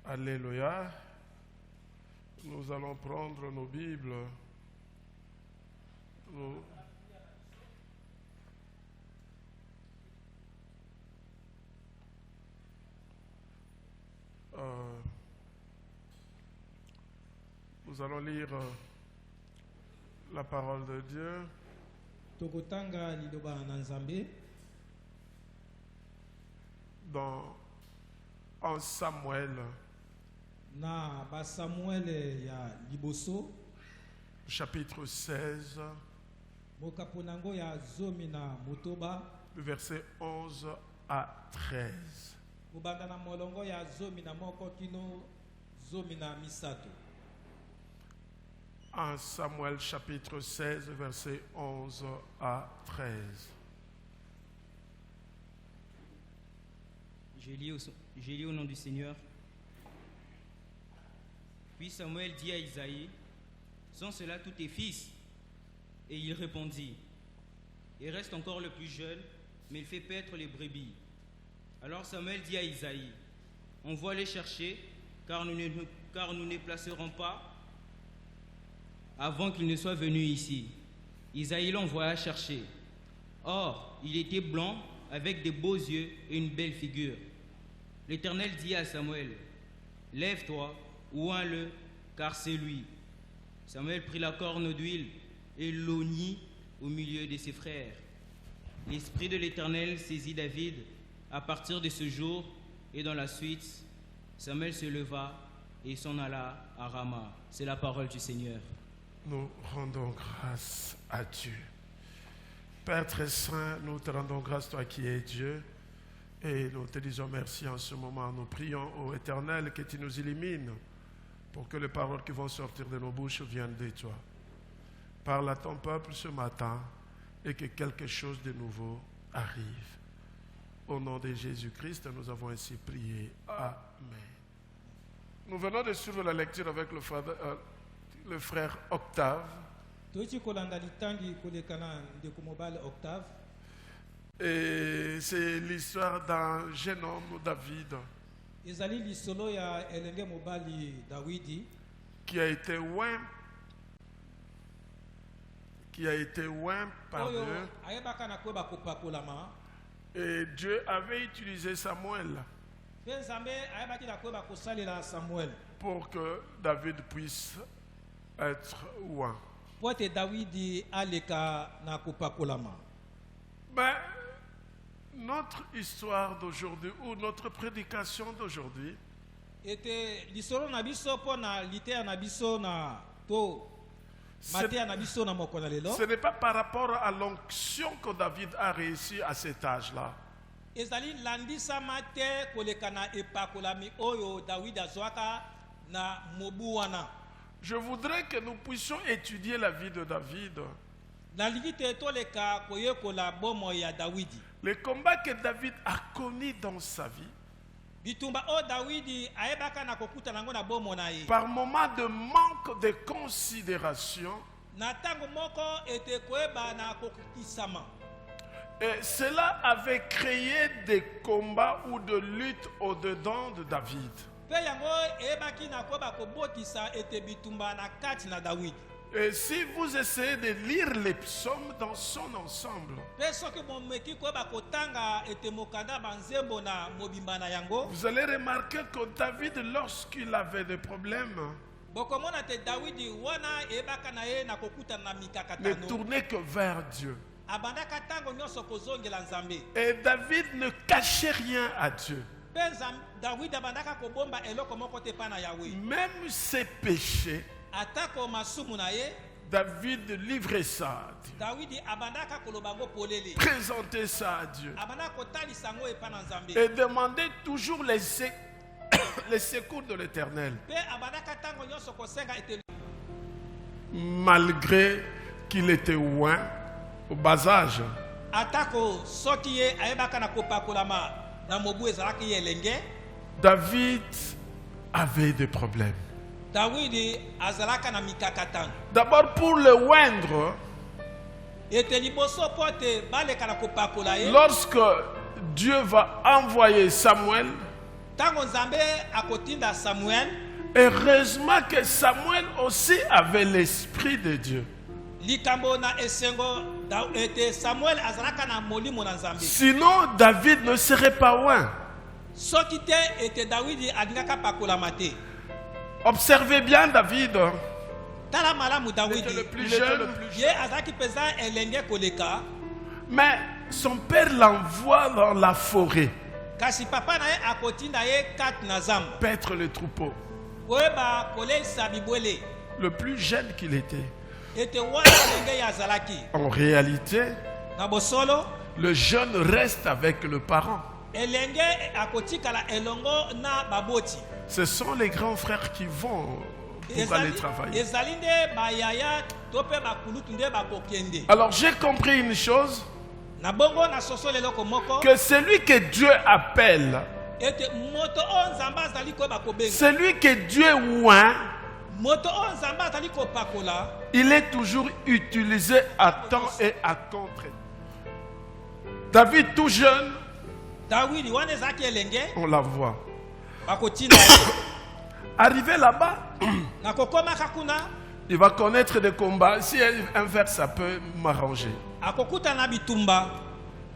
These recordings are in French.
Alléluia. Nous allons prendre nos Bibles. Nous allons lire la parole de Dieu. Dans 1 Samuel, chapitre 16, verset 11 à 13. 1 Samuel chapitre 16, verset 11 à 13. J'ai lu au nom du Seigneur. Puis Samuel dit à Isaïe, sont cela tous tes fils? Et il répondit, il reste encore le plus jeune, mais il fait paître les brebis. Alors Samuel dit à Isaïe, envoie les chercher, car nous ne placerons pas avant qu'il ne soit venu ici. Isaïe l'envoya chercher. Or, il était blanc, avec de beaux yeux et une belle figure. L'Éternel dit à Samuel, lève-toi, oins-le, car c'est lui. Samuel prit la corne d'huile et l'oignit au milieu de ses frères. L'Esprit de l'Éternel saisit David à partir de ce jour, et dans la suite, Samuel se leva et s'en alla à Rama. C'est la parole du Seigneur. Nous rendons grâce à Dieu. Père très saint, nous te rendons grâce, toi qui es Dieu, et nous te disons merci en ce moment. Nous prions au Éternel que tu nous illumines pour que les paroles qui vont sortir de nos bouches viennent de toi. Parle à ton peuple ce matin et que quelque chose de nouveau arrive. Au nom de Jésus-Christ, nous avons ainsi prié. Amen. Nous venons de suivre la lecture avec le frère Octave. Et c'est l'histoire d'un jeune homme, David, qui a été oint par Dieu. Et Dieu avait utilisé Samuel pour que David puisse être oint. Mais notre histoire d'aujourd'hui, ou notre prédication d'aujourd'hui, ce n'est pas par rapport à l'onction que David a réussi à cet âge-là. Je voudrais que nous puissions étudier la vie de David. Les combats que David a connus dans sa vie, par moments de manque de considération, et cela avait créé des combats ou de luttes au-dedans de David. Et si vous essayez de lire les psaumes dans son ensemble, vous allez remarquer que David, lorsqu'il avait des problèmes, ne tournait que vers Dieu. Et David ne cachait rien à Dieu. Même ses péchés, David livrait ça à Dieu. Présentait ça à Dieu. Et demandait toujours les secours de l'Éternel. Malgré qu'il était oint au bas âge. David avait des problèmes. D'abord pour le oindre, lorsque Dieu va envoyer Samuel, Tango Nzambe akotinda Samuel. Heureusement que Samuel aussi avait l'esprit de Dieu. Likambo na esengo ete Samuel azalaka na molimo na Nzambe. Sinon, David ne serait pas loin. Soki te ete Dawidi alingaka pakolama te. Observez bien David. Tala malamu Il Dawidi. était le plus jeune. Ye azaki peza elenge koleka. Mais son père l'envoie dans la forêt. Kasi papa na ye akotinda ye kat na zamba. Paître le troupeau. Koyeba kolelisa bibwele. Le plus jeune qu'il était. Ete wana elenge ya azalaki. En réalité, Na bosolo. le jeune reste avec le parent. Elenge akotikala elongo na baboti. Ce sont les grands frères qui vont pour aller travailler. Ezali nde bayaya to pe bakulutu nde bakokende. Alors j'ai compris une chose, Na bongo na soso leloko moko. que celui que Dieu appelle, Ete moto o Nzambe azali ko bakobenga. celui que Dieu oint, Moto o Nzambe azali ko pakola. il est toujours utilisé à temps et à contre. David tout jeune, Dawidi wana ezaki elenge on la voit. bakotinda. Arrivé là-bas, Na kokomaka kuna il va connaître des combats. Si un vers, ça peut m'arranger. akokuta na bitumba.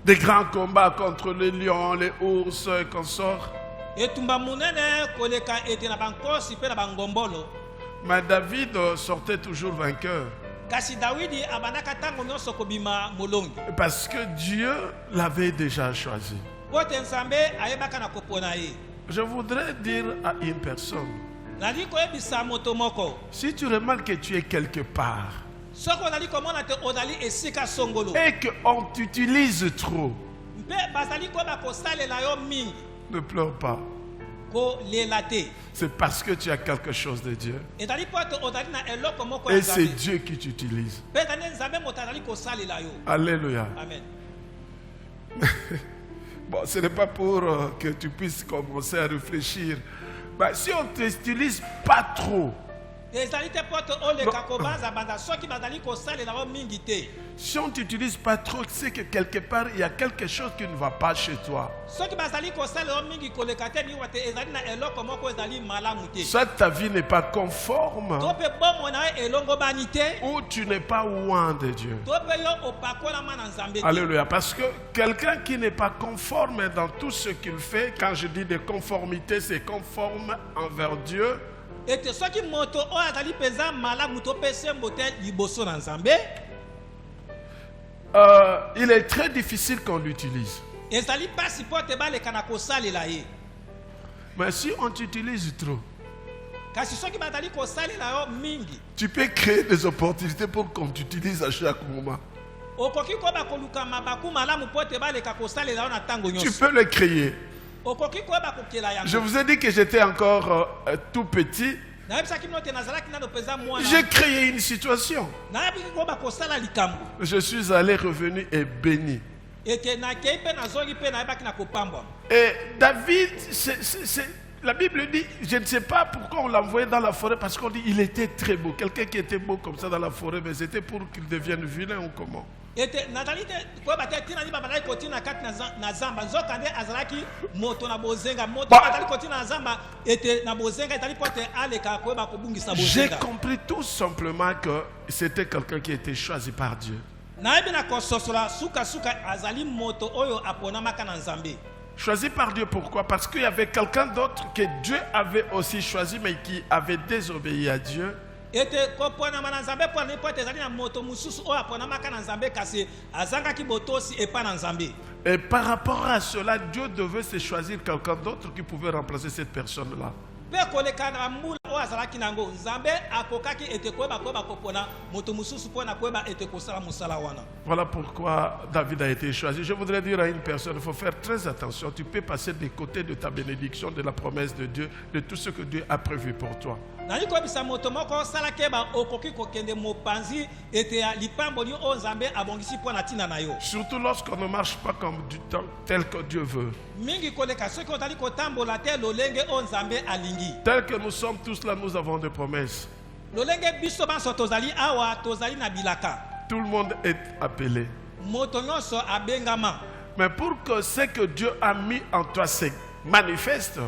Des grands combats contre les lions, les ours et consorts. Etumba munene koleka ete na bankosi pe na bangombolo. Mais David sortait toujours vainqueur. Kasi Dawidi abandaka tango nyonso kobima molongi. Parce que Dieu l'avait déjà choisi. Pote Nzambe ayebaka na kopona ye. Je voudrais dire à une personne, Nali koyebisa moto moko. si tu remarques que tu es quelque part Soko nali komona te ozali esika songolo. et qu'on t'utilise trop, Mpe bazali koyeba kosalela yo mingi. ne pleure pas. Kolela te. C'est parce que tu as quelque chose de Dieu. Ezali pote ozali na eloko moko ya Et c'est Nzambe. Dieu qui t'utilise. Pe tane Nzambe moto azali kosalela yo. Alléluia. Amen. Bon, ce n'est pas pour que tu puisses commencer à réfléchir. Mais si on ne t'utilise pas trop, Ezali te pote oleka kobanza banda soki bazali kosalela yo mingi te. si on ne t'utilise pas trop, c'est que quelque part, il y a quelque chose qui ne va pas chez toi. Soki bazali kosalela yo mingi koleka te mingi wate ezali na eloko moko ezali malamu te. Soit ta vie n'est pas conforme, To pe bomo na yo elongo bani te. ou tu n'es pas loin de Dieu. To pe yo opakolama na Nzambe te. Alléluia. Parce que quelqu'un qui n'est pas conforme dans tout ce qu'il fait, quand je dis de conformité, c'est conforme envers Dieu. Ete soki moto o azali peza malamu to pe sembo te liboso na Nzambe. Il est très difficile qu'on l'utilise. Ezali pasi pote baleka na kosalela ye. Mais si on t'utilise trop, Kasi soki bazali kosalela yo mingi. tu peux créer des opportunités pour qu'on t'utilise à chaque moment. Okoki koba koluka mabaku malamu pote baleka kosalela yo na tango Tu nyonso. peux le créer. Okoki koba kokela yango. Je vous ai dit que j'étais encore tout petit. Nayebisaki bino te nazalaki nano peza mwana. J'ai créé une situation. Nayebiki koba kosala likambo. Je suis allé, revenu et béni. Ete nakei pe nazongi pe nayebaki na kopambwa. Et David, la Bible dit, je ne sais pas pourquoi on l'a envoyé dans la forêt, parce qu'on dit il était très beau. Quelqu'un qui était beau comme ça dans la forêt, mais c'était pour qu'il devienne vilain ou comment? Ete nazali te koyeba te tina ni babazali kotina kati na zamba nzoka nde azalaki moto na bozenga moto azali kotina na zamba ete na bozenga etali pote aleka koyeba kobungisa J'ai bozenga. compris tout simplement que c'était quelqu'un qui était choisi par Dieu. Nayebi na kososola suka azali moto oyo aponamaka na Nzambe. Choisi par Dieu, pourquoi? Parce qu'il y avait quelqu'un d'autre que Dieu avait aussi choisi, mais qui avait désobéi à Dieu. Ete koponama na Nzambe po ne pote ezali na moto mususu oyo aponamaka na Nzambe kasi azangaki botosi epa na Nzambe. Et par rapport à cela, Dieu devait se choisir quelqu'un d'autre qui pouvait remplacer cette personne-là. Pe koleka na mbula oyo azalaki nango Nzambe akokaki ete koyeba kopona moto mususu po na koyeba ete kosala musala wana. Voilà pourquoi David a été choisi. Je voudrais dire à une personne, il faut faire très attention. Tu peux passer des côtés de ta bénédiction, de la promesse de Dieu, de tout ce que Dieu a prévu pour toi. Nali koyebisa moto moko osala keba okoki kokende mopanzi ete ya lipamboli oyo Nzambe abongisi mpo na ntina na yo. Surtout lorsqu'on ne marche pas comme du temps tel que Dieu veut. Mingi koleka soki ozali kotambola te lolenge oyo Nzambe alingi. Tel que nous sommes tous là, nous avons des promesses. Lolenge biso banso tozali awa tozali na bilaka. Tout le monde est appelé. Moto nyonso abengama. Mais pour que ce que Dieu a mis en toi se manifeste,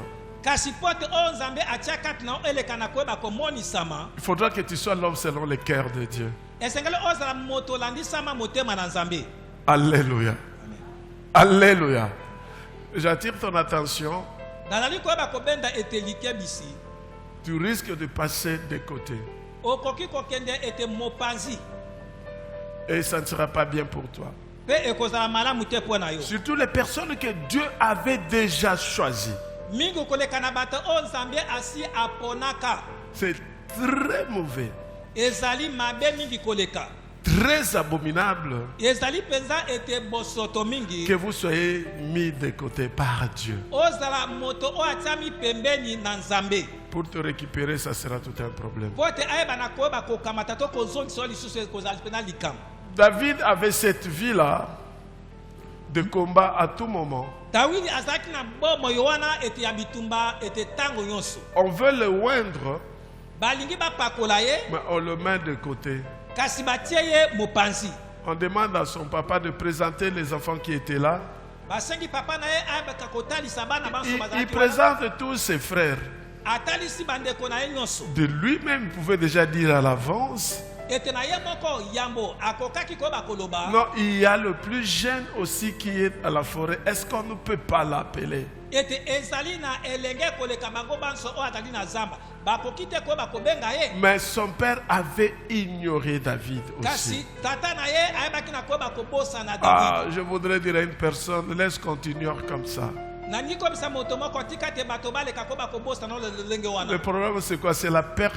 kasi pote oyo nzambe atia kati na yo eleka na koyeba komonisama Il faudra que tu sois l'homme selon le cœur de Dieu. esengeli ozala moto olandisama motema na nzambe. Alléluia. Alléluia. J'attire ton attention. nazali koyeba kobenda ete likebisi Tu risques de passer de côté. okoki kokende ete mopanzi Et ça ne sera pas bien pour toi. mpe ekozala malamu te mpo na yo. Surtout les personnes que Dieu avait déjà choisies. mingi koleka na bato oyo nzambe asi aponaka C'est très mauvais, ezali mabe mingi koleka, très abominable ezali mpenza ete bosoto mingi que vous soyez mis de côté par Dieu. ozala moto oyo atiami pembeni na nzambe Pour te récupérer, ça sera tout un problème. mpo ete ayeba na koyeba kokamata to kozongisa yo lisusu ekozala mpena likambo. David avait cette vie-là de combat à tout moment. dawidi azalaki na bomoi wana ete ya bitumba ete ntango nyonso On veut le oindre, balingi bapakola ye mais on le met de côté. kasi batie ye mopanzi. On demande à son papa de présenter les enfants qui étaient là. basengi papa na ye ayebaka kotalisa bana banso Il bazalaki wana. présente tous ses frères. atalisi bandeko na ye nyonso De lui-même, il pouvait déjà dire à l'avance. ete na ye moko yambo akokaki koyeba koloba Non, il y a le plus jeune aussi qui est à la forêt. Est-ce qu'on ne peut pas l'appeler? ete ezali na elenge koleka bango banso oyo azali na zamba bakoki te koyeba kobenga ye. Mais son père avait ignoré David kasi aussi. tata na ye ayebaki na koyeba kobosana David. Ah, je voudrais dire à une personne, laisse continuer comme ça. nani komisa moto moko tika te bato baleka koyeba kobosana na lolenge Le wana. problème, c'est quoi? C'est la peur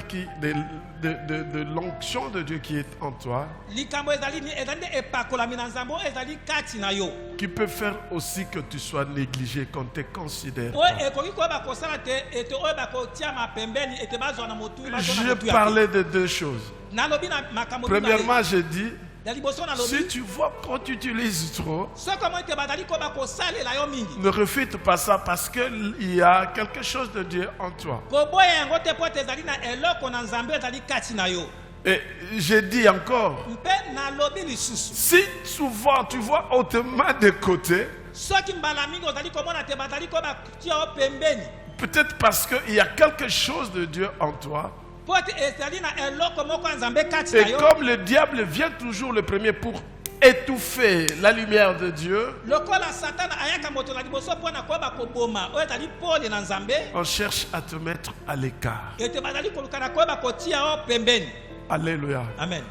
de l'onction de Dieu qui est en toi, likambo ezali ni ezali nde epakolami na nzambe oyo ezali kati na yo qui peut faire aussi que tu sois négligé, qu'on te considère oyo pas. ekoki koyeba kosala te ete oyo bakotiama pembeni ete bazwa na motu Je parlais de deux choses. nalobi na makambo mibale. Premièrement, j'ai dit, ya liboso nalobi si tu vois quand tu utilises trop, soki omo ete bazali koyeba kosalela yo mingi ne refute pas ça parce qu'il y a quelque chose de Dieu en toi. koboya yango te po ete ezali na eloko na nzambe ezali kati na yo. Et j'ai dit encore, mpe nalobi lisusu si souvent tu vois hautement de côté, soki mbala mingi ozali komona te bazali koyeba tia yo pembeni peut-être parce qu'il y a quelque chose de Dieu en toi. po ete ezali na eloko moko ya nzambe kati na Et yo. comme le diable vient toujours le premier pour étouffer la lumière de Dieu, lokola satana ayaka moto na liboso mpo na koyeba koboma oyo ezali pole na nzambe on cherche à te mettre à l'écart. ete bazali koluka na koyeba kotia yo pembeni. Alléluia. Amen.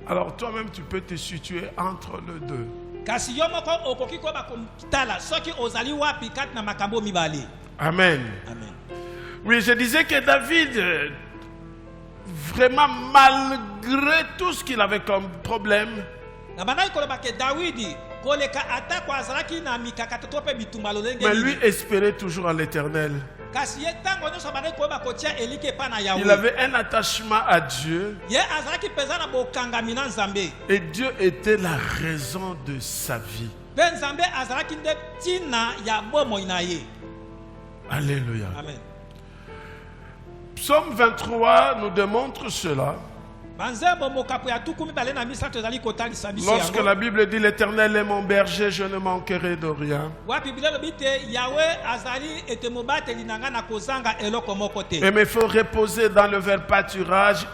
Alors toi-même, tu peux te situer entre les deux. kasi yo moko okoki koyeba kotala soki ozali wapi kati na makambo mibale. Amen. Amen. Oui, je disais que David, vraiment malgré tout ce qu'il avait comme problème, na bandaki koloba ke dawidi koleka atako azalaki na mikakate to mpe bitumba lolenge mais lui nini. espérait toujours en l'Éternel. kasi ye ntango nyonso bandaki koyeba kotia eliki epai na Il yawe avait un attachement à Dieu ye azalaki mpenza na bokangami na nzambe et Dieu était la raison de sa vie. mpe nzambe azalaki nde ntina ya bomoi na ye. Alléluia. Amen. Psaume 23 nous démontre cela. banzembo mokapo ya tuku mibale na misato ezali kotalisa biso Lorsque yango la Bible dit l'Éternel est mon berger, je ne manquerai de rien. wapi biblia elobi te yawe azali ete mobateli na ngai na kozanga eloko moko te. Et me faut reposer dans le vert pâturage,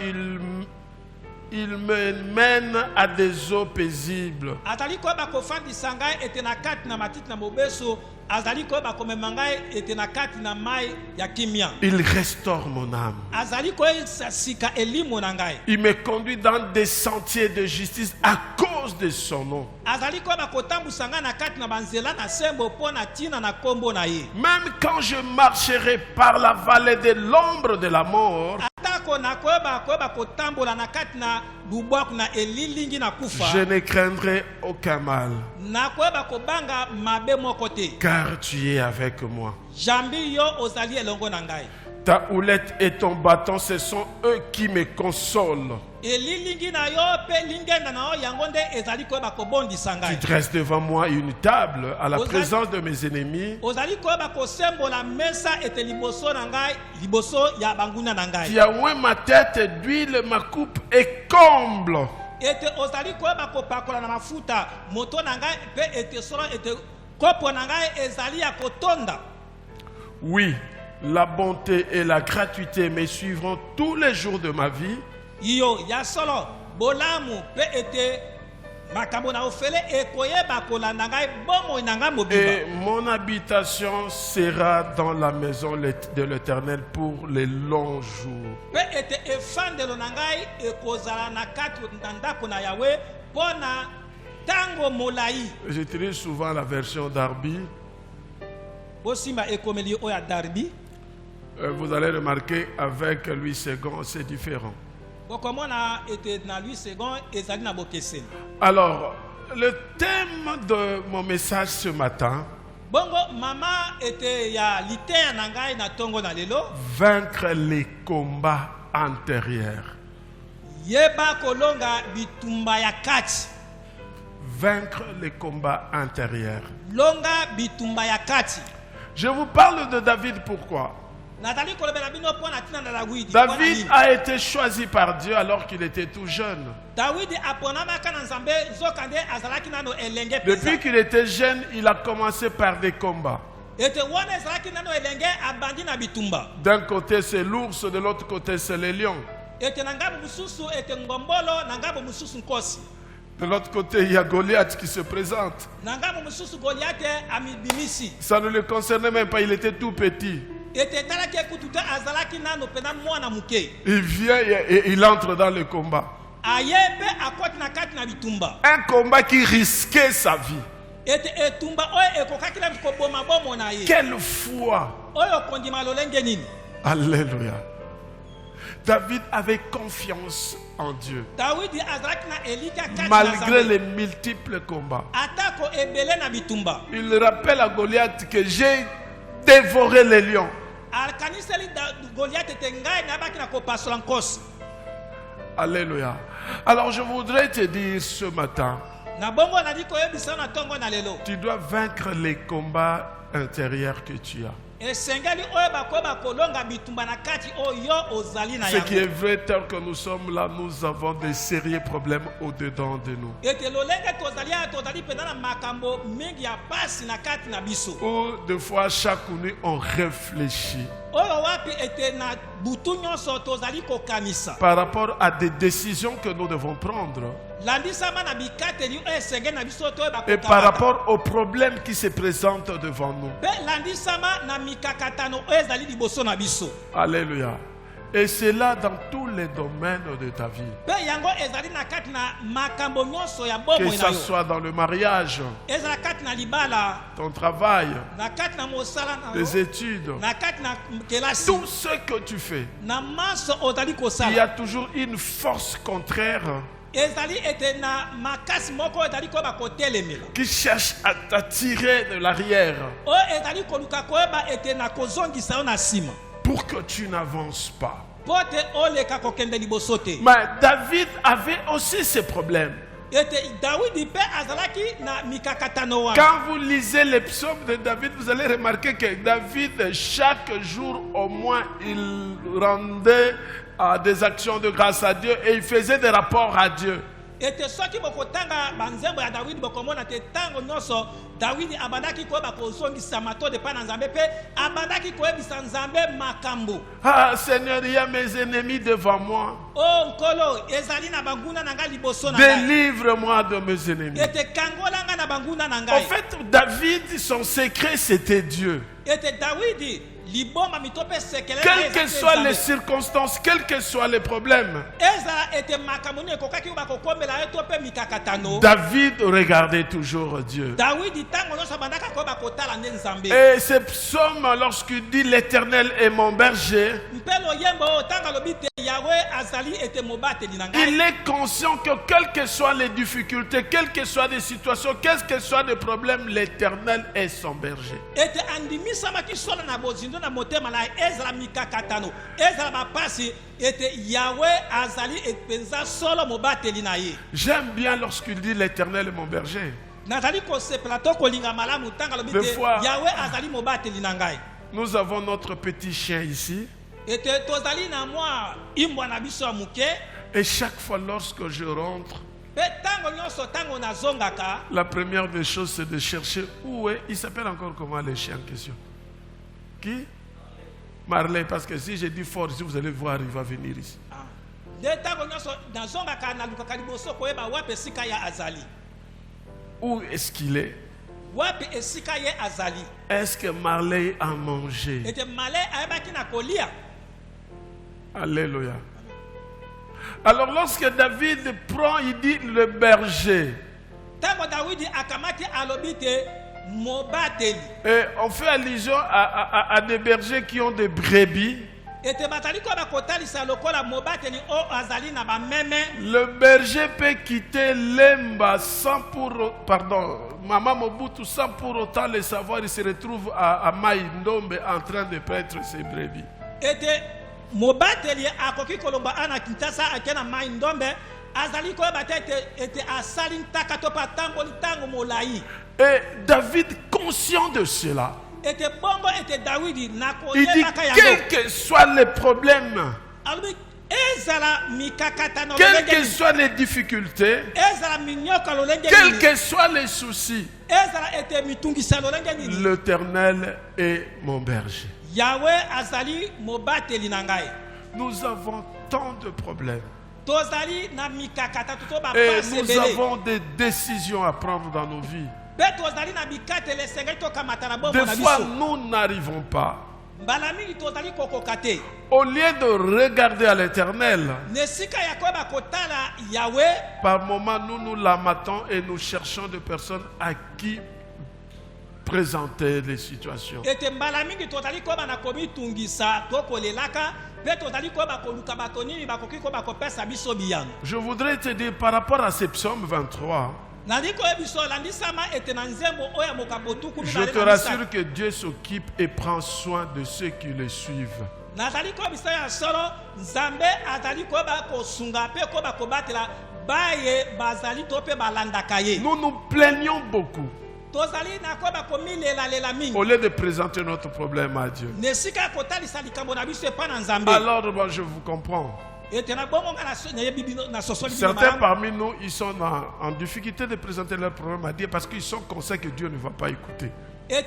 il me mène à des eaux paisibles. azali koyeba kofandisa ngai ete na kati na matiti na mobeso azali koyeba komema ngai ete na kati na mai ya kimia. Il restaure mon âme. azali koyesa sika elimo na ngai. Il me conduit dans des sentiers de justice à cause de son nom. azali koyeba kotambusa ngai na kati na banzela na sembo mpo na ntina na nkombo na ye. Même quand je marcherai par la vallée de l'ombre de la mort, atako na koyeba kotambola na kati na lubwaku na elilingi na kufa je ne craindrai aucun mal, na koyeba kobanga mabe moko te. car tu es avec moi. jambi yo ozali elongo na ngai. Ta houlette et ton bâton, ce sont eux qui me consolent. elilingi na yo mpe lingenda na yo yango nde ezali koyeba kobondisa Tu ngai. dresses devant moi une table à la présence de mes ennemis. ozali koyeba kosembola mesa ete liboso na ngai liboso ya banguna na Tu ngai. as oint ma tête d'huile, ma coupe est comble. ete ozali koyeba kopakola na mafuta moto na ngai mpe ete solo ete kopo na ngai ezali ya kotonda. Oui, La bonté et la gratuité me suivront tous les jours de ma vie. Iyo ya solo bolamu pe ete makambo na ofele ekoyeba kolanda ngai bomo na ngai mobimba. Et mon habitation sera dans la maison de l'Éternel pour les longs jours. Pe ete efandelo na ngai ekozala na kati na ndako na Yawe pona tango molai. J'utilise souvent la version d'Arbi. Bosimba ekomeli oya Darbi. Vous allez remarquer avec Louis II, c'est différent. Bokomona ete na Louis II ezali na bokeseni. Alors, le thème de mon message ce matin, Bongo mama ete ya liter na ngai na tongo na lelo. vaincre les combats antérieurs. Yeba kolonga bitumba ya kati. Vaincre les combats antérieurs. Longa bitumba ya kati. Je vous parle de David, pourquoi? Nathalie kolobela bino pona tina na Dawidi. David a été choisi par Dieu alors qu'il était tout jeune. Dawidi aponama kana nzambe zokande azalaki nano elenge pesa. Depuis qu'il était jeune, il a commencé par des combats. Ete wana azalaki nano elenge abandi na bitumba. D'un côté c'est l'ours, de l'autre côté c'est les lions. Ete nangabo mususu ete ngombolo nangabo mususu nkosi. De l'autre côté, il y a Goliath qui se présente. Nangabo mususu Goliath amibimisi. Ça ne le concernait même pas, il était tout petit. Ete talaki ekututa azalaki nano pena mwana muke. Il vient et il entre dans le combat. Ayebe akoti na kati na bitumba. Un combat qui risquait sa vie. Ete etumba oyo ekokaki na koboma bomo na ye. Quelle foi! Oyo kondima lolenge nini? Alléluia. David avait confiance en Dieu. Dawidi azalaki na elika kati na Malgré Nzambe. les multiples combats. Atako ebele na bitumba. Il rappelle à Goliath que j'ai dévoré les lions. Alkaniseli Goliath ete ngai na baki na kopasola nkosi. Alléluia. Alors je voudrais te dire ce matin, Na bongo na diko yebisa na tongo na lelo. tu dois vaincre les combats intérieurs que tu as. Esengeli oyo bakoba kolonga bitumba na kati oyo ozali na Ce qui est yango. vrai, tel que nous sommes là, nous avons des sérieux problèmes au-dedans de nous. Ete lolenge tozali pena na makambo mingi ya pasi na kati na biso. Ou des fois, chaque nuit, on réfléchit Oyo wapi ete na butu nyonso tozali kokanisa. par rapport à des décisions que nous devons prendre Landisama na bikateli oyo esenge na biso to et par rapport aux problèmes qui se présentent devant nous. Pe landisama na mikakatano oyo ezali liboso na biso. Alléluia. Et c'est là dans tous les domaines de ta vie. Pe yango ezali na kati na makambo nyonso ya Que bomoi na ce yo. soit dans le mariage, Ezala kati na libala, ton travail, na kati na mosala na les yo, études, na kati na kelasi, tout ce que tu fais, na maso ozali il y kosala. a toujours une force contraire Ezali ete na makasi moko ezali koyeba kotelemela. qui cherche à t'attirer de l'arrière Oyo ezali koluka koyeba ete na kozongisa yo na nsima. pour que tu n'avances pas. Po te oleka kokende liboso te. Mais David avait aussi ses problèmes. Ete Dawidi pe azalaki na mikakatano wana. Quand vous lisez les psaumes de David, vous allez remarquer que David, chaque jour au moins, il rendait des actions de grâce à Dieu et il faisait des rapports à Dieu. Ete soki bokotanga banzembo ya Dawidi bokomona te tango nyonso Dawidi abandaki koyeba kozongisa matode pa na Nzambe pe abandaki koyebisa Nzambe makambo. Ah Seigneur, il y a mes ennemis devant moi. Oh nkolo ezali na banguna na ngai liboso na ngai. Délivre-moi de mes ennemis. Ete kangola ngai na banguna na En ngai. fait, David, son secret, c'était Dieu. Ete Dawidi liboma mitope sekele. Quelles que soient les circonstances, quels que soient les problèmes, Ezala ete makambo ni ekokaki bakokombela yo to pe mikakatano. David regardait toujours Dieu. Dawidi tango nyonso abandaka koyeba kotala nde Nzambe. Et ce psaume, lorsqu'il dit l'Éternel est mon berger, Mpelo yembo oyo tango alobi te Yahweh azali ete mobateli na ngai. il est conscient que quelles que soient les difficultés, quelles que soient les situations, quels que soient les problèmes, l'Éternel est son berger. Ete andimisamaki solo na bozindo na motema na ezala mikakatano. Ezala bapasi ete Yahweh azali epenza solo mobateli na ye. J'aime bien lorsqu'il dit l'Éternel est mon berger. Nazali kosepela to kolinga malamu tango alobi Des te fois- Yahweh azali mobateli na ngai. Nous avons notre petit chien ici. Ete tozali na mwa imbwa na biso ya muke. Et chaque fois lorsque je rentre, Pe tango nyonso tango nazongaka. la première des choses, c'est de chercher où est. Il s'appelle encore comment les chiens en question? Qui? Marley, parce que si je dis fort ici, vous allez voir, il va venir ici. Où est-ce qu'il est? Est-ce que Marley a mangé? Alléluia. Alors lorsque David prend, il dit le berger. Et on fait allusion à des bergers qui ont des brebis. Le berger peut quitter Lemba sans pour... Pardon, Maman Mobutu sans pour autant le savoir. Il se retrouve à Maïndombe en train de paître ses brebis. Et David, conscient de cela, il dit quels que soient les problèmes, quelles que soient les difficultés, quels que soient les soucis, l'Éternel est mon berger. Nous avons tant de problèmes. Et nous avons des décisions à prendre dans nos vies. Des fois, nous n'arrivons pas. Au lieu de regarder à l'Éternel, par moments, nous l'amatons et nous cherchons des personnes à qui présenter les situations. Je voudrais te dire par rapport à ce psaume 23, je te rassure que Dieu s'occupe et prend soin de ceux qui le suivent. Nous nous plaignons beaucoup. Au lieu de présenter notre problème à Dieu. Alors moi, je vous comprends. Certains parmi nous, ils sont en difficulté de présenter leur problème à Dieu parce qu'ils sont conscients que Dieu ne va pas écouter. Mais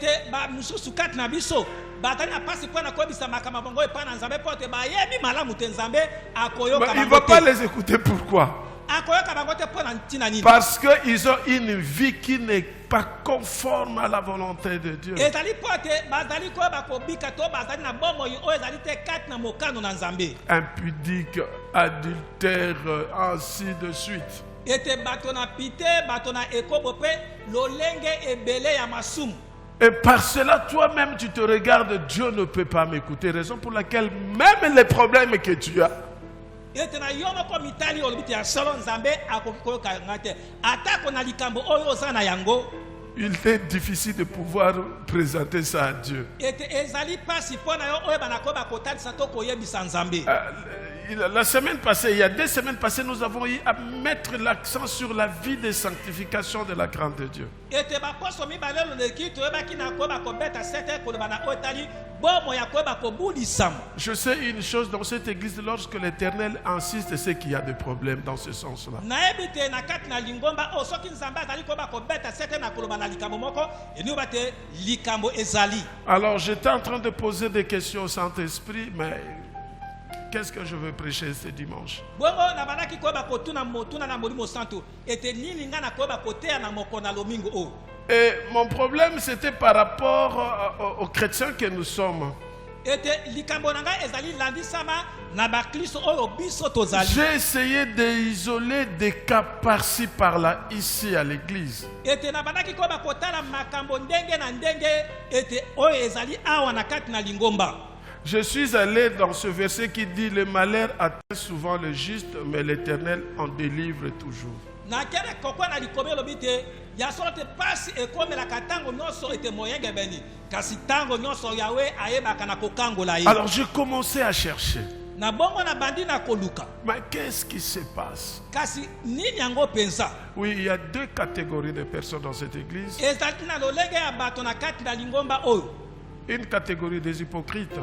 il ne va pas les écouter. Pourquoi? Parce qu'ils ont une vie qui n'est pas conforme à la volonté de Dieu. Impudique, adultère, ainsi de suite. Et par cela, toi-même, tu te regardes, Dieu ne peut pas m'écouter. Raison pour laquelle même les problèmes que tu as, il est difficile de pouvoir présenter ça à Dieu. La semaine passée, il y a 2 semaines passées, nous avons eu à mettre l'accent sur la vie de sanctification de la crainte de Dieu. Je sais une chose dans cette église, lorsque l'Éternel insiste, c'est qu'il y a des problèmes dans ce sens-là. Alors j'étais en train de poser des questions au Saint-Esprit, mais qu'est-ce que je veux prêcher ce dimanche? Et mon problème, c'était par rapport aux chrétiens que nous sommes. J'ai essayé d'isoler des cas par-ci par-là, ici à l'église. Je suis allé dans ce verset qui dit: le malheur atteint souvent le juste, mais l'Éternel en délivre toujours. Alors j'ai commencé à chercher. Mais qu'est-ce qui se passe? Oui, il y a 2 catégories de personnes dans cette église. Une catégorie des hypocrites.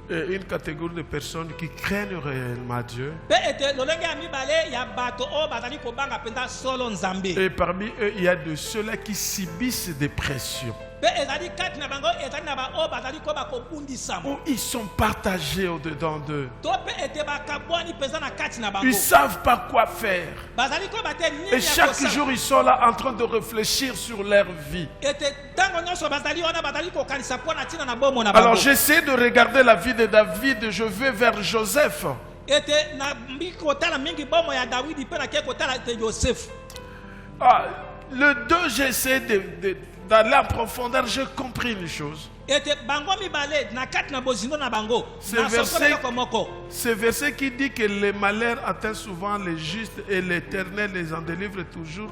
une catégorie de personnes qui craignent réellement Dieu. Pe ete lolenge ya mibale ya bato o bazali kobanga penda solo nzambe. Et parmi eux, il y a de ceux-là qui subissent des pressions. Pe ezali kati na bango ezali na ba o bazali ko bakobundisa. Où ils sont partagés au-dedans d'eux. To pe ete bakabwani peza na kati na bango. Ils ne savent pas quoi faire. Bazali ko bate nini ya Et chaque kosala. jour, ils sont là en train de réfléchir sur leur vie. Ete tango nyonso bazali wana bazali ko kanisa pona tina na bomo na bango. Alors j'essaie de regarder la vie de David, je vais vers Joseph. Ete na mbiko tala mingi bomo ya Dawidi pe na ke ko tala te Joseph. Ah, le 2, j'essaie d'aller en profondeur, j'ai compris une chose. Ete bango mibale na kati na bozindo na bango. Ce Na sokola yoko moko. Ce verset qui dit que les malheurs atteignent souvent les justes et l'Éternel les en délivre toujours,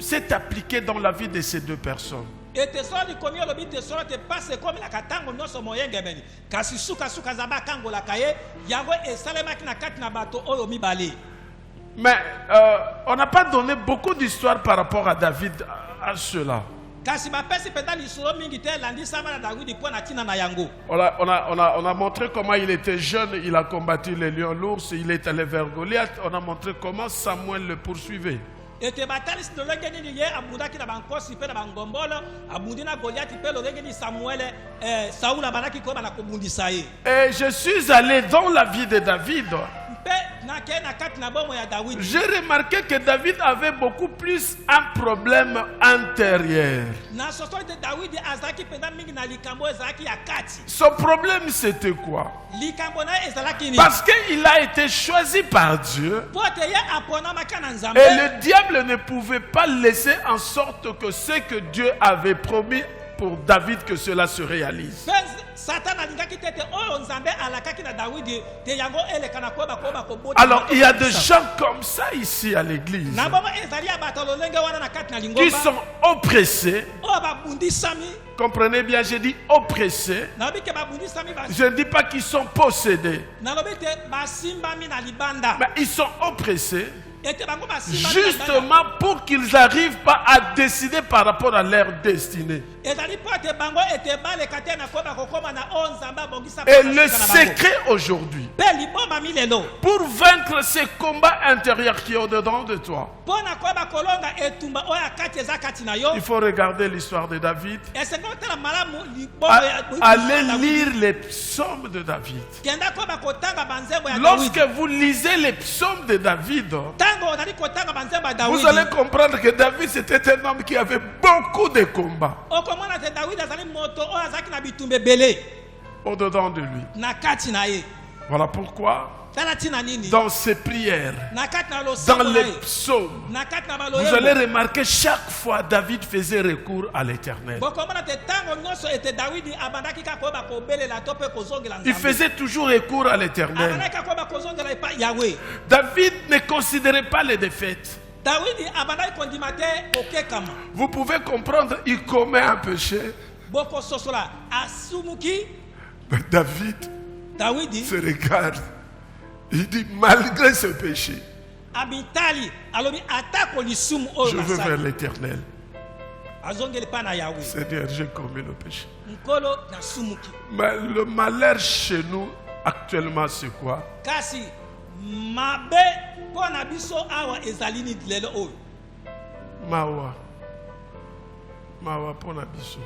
c'est appliqué dans la vie de ces deux personnes. Ete soli komi olobi te solo te passe comme la katango nyonso moyenge beni. Kasi suka zaba kango la kaye yango esalemaki na kati na bato oyo mibale. Mais on n'a pas donné beaucoup d'histoires par rapport à David à cela. Kasi bapesi penda lisolo mingi te landisa na Dawidi po na tina na yango. On a montré comment il était jeune, il a combattu les lions, l'ours, il est allé vers Goliath. On a montré comment Samuel le poursuivait. Ete batali si lolenge nini ye abundaki na bankosi pe na bangombolo abundi na Goliath pe lolenge ni Samuel Saoul abanaki ko bana kobundisa ye. Et je suis allé dans la vie de David. Pe na ke na kati na bomo ya Dawidi. J'ai remarqué que David avait beaucoup plus un problème intérieur. Na sosoli de Dawidi azaki penda mingi na likambo ezaki ya kati. Son problème c'était quoi? Likambo na ezalaki ni. Parce qu'il a été choisi par Dieu. Pote ye apona makana nzambe. Et le diable ne pouvait pas laisser en sorte que ce que Dieu avait promis pour David, que cela se réalise. Alors il y a des gens comme ça ici à l'église qui sont oppressés. Comprenez bien, j'ai dit oppressés. Je ne dis pas qu'ils sont possédés, mais ils sont oppressés. Justement pour qu'ils n'arrivent pas à décider par rapport à leur destinée. Et le secret aujourd'hui, pour vaincre ces combats intérieurs qui sont au-dedans de toi, il faut regarder l'histoire de David. Allez lire les psaumes de David. Lorsque vous lisez les psaumes de David, vous allez comprendre que David c'était un homme qui avait beaucoup de combats au-dedans de lui. Voilà pourquoi dans ses prières, dans les psaumes, vous allez remarquer chaque fois David faisait recours à l'Éternel. Il faisait toujours recours à l'Éternel. David ne considérait pas les défaites. Vous pouvez comprendre, il commet un péché. Mais David se regarde. Il dit, malgré ce péché, je veux vers l'Éternel. Seigneur, j'ai commis le péché. Mais le malheur chez nous, actuellement, c'est quoi? Mawa Ponabiso.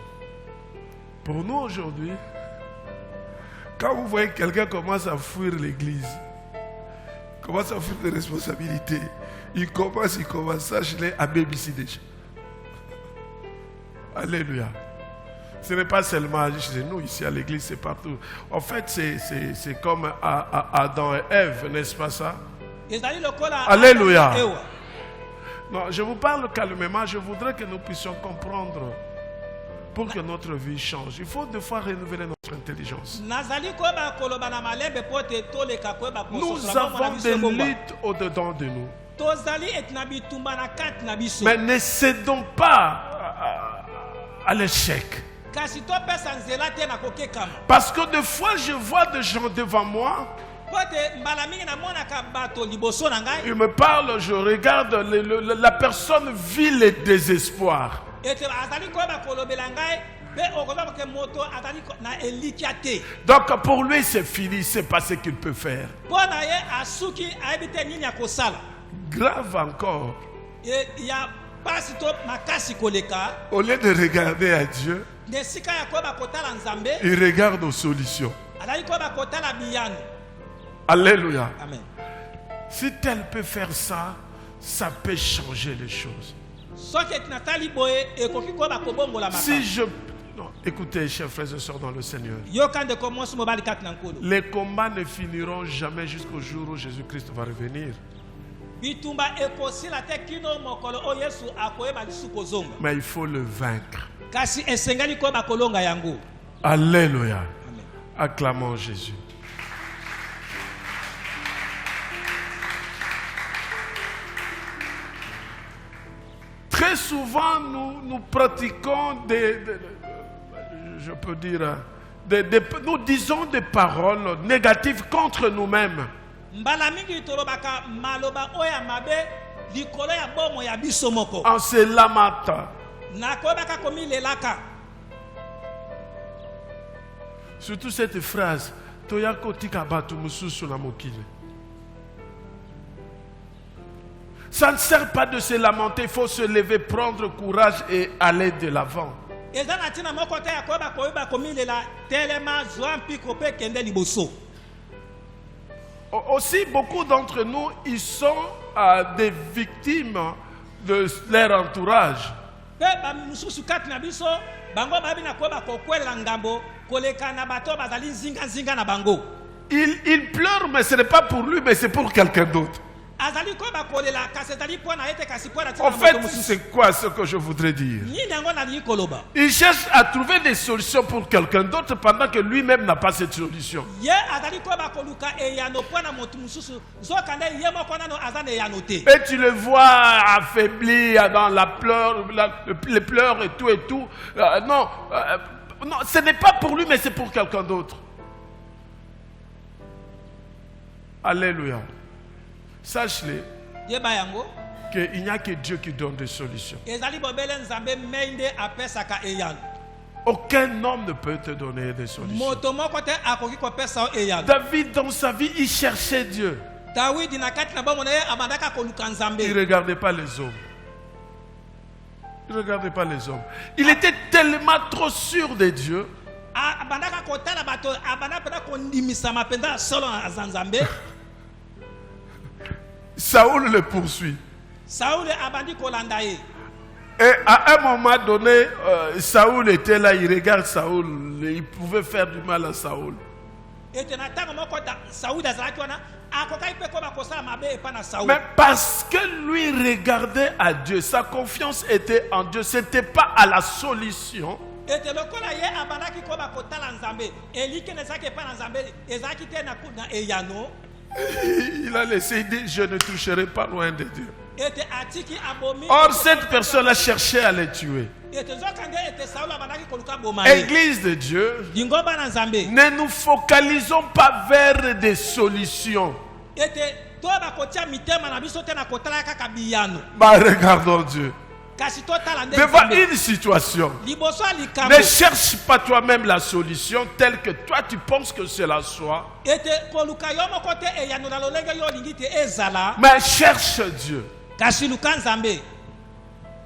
Pour nous aujourd'hui, quand vous voyez quelqu'un commence à fuir l'église, commence à fuir des responsabilités, il commence à acheter à BBC déjà. Alléluia. Ce n'est pas seulement chez nous, ici à l'église, c'est partout. En fait, c'est comme à Adam et Ève, n'est-ce pas ça? Alléluia. Non, je vous parle calmement, je voudrais que nous puissions comprendre pour que notre vie change. Il faut des fois renouveler notre intelligence. Nous avons des luttes au-dedans de nous. Mais ne cédons pas à l'échec. Parce que des fois, je vois des gens devant moi. Il me parle, je regarde, la personne vit le désespoir. Pe okoza ke moto atali na elikia te. Donc pour lui c'est fini, c'est pas ce qu'il peut faire. Pona ye asuki aibite nini ya kosala. Grave encore. Ya pasi to makasi koleka. Au lieu de regarder à Dieu, Nesika ya koba kotala nzambe. il regarde aux solutions. Alali koba kotala biyano. Alléluia. Amen. Si tel peut faire ça, ça peut changer les choses. Si je... Non, écoutez, chers frères et sœurs dans le Seigneur. Les combats ne finiront jamais jusqu'au jour où Jésus-Christ va revenir. Mais il faut le vaincre. Alléluia. Acclamons Jésus. Très souvent, nous pratiquons je peux dire, nous disons des paroles négatives contre nous-mêmes. En se lamentant. Surtout cette phrase, Toyako tikabatu mususu na mokile. Ça ne sert pas de se lamenter, il faut se lever, prendre courage et aller de l'avant. Aussi, beaucoup d'entre nous, ils sont des victimes de leur entourage. Il pleure, mais ce n'est pas pour lui, mais c'est pour quelqu'un d'autre. En fait, c'est quoi ce que je voudrais dire? Il cherche à trouver des solutions pour quelqu'un d'autre pendant que lui-même n'a pas cette solution. Et tu le vois affaibli dans la pleure, les pleurs et tout. Non, ce n'est pas pour lui, mais c'est pour quelqu'un d'autre. Alléluia. Sache-le qu'il n'y a que Dieu qui donne des solutions. Aucun homme ne peut te donner des solutions. David, dans sa vie, il cherchait Dieu. Il ne regardait pas les hommes. Il ne regardait pas les hommes. Il était tellement trop sûr de Dieu. Saoul le poursuit. Et à un moment donné, Saoul était là, il regarde Saoul, il pouvait faire du mal à Saoul. Mais parce que lui regardait à Dieu, sa confiance était en Dieu, ce n'était pas à la solution. Il a laissé dire, je ne toucherai pas loin de Dieu. Or, cette personne a cherché à les tuer. Église de Dieu, ne nous focalisons pas vers des solutions. Regardons Dieu. Devant une situation, ne cherche pas toi-même la solution telle que toi tu penses que c'est la soi. Mais cherche Dieu.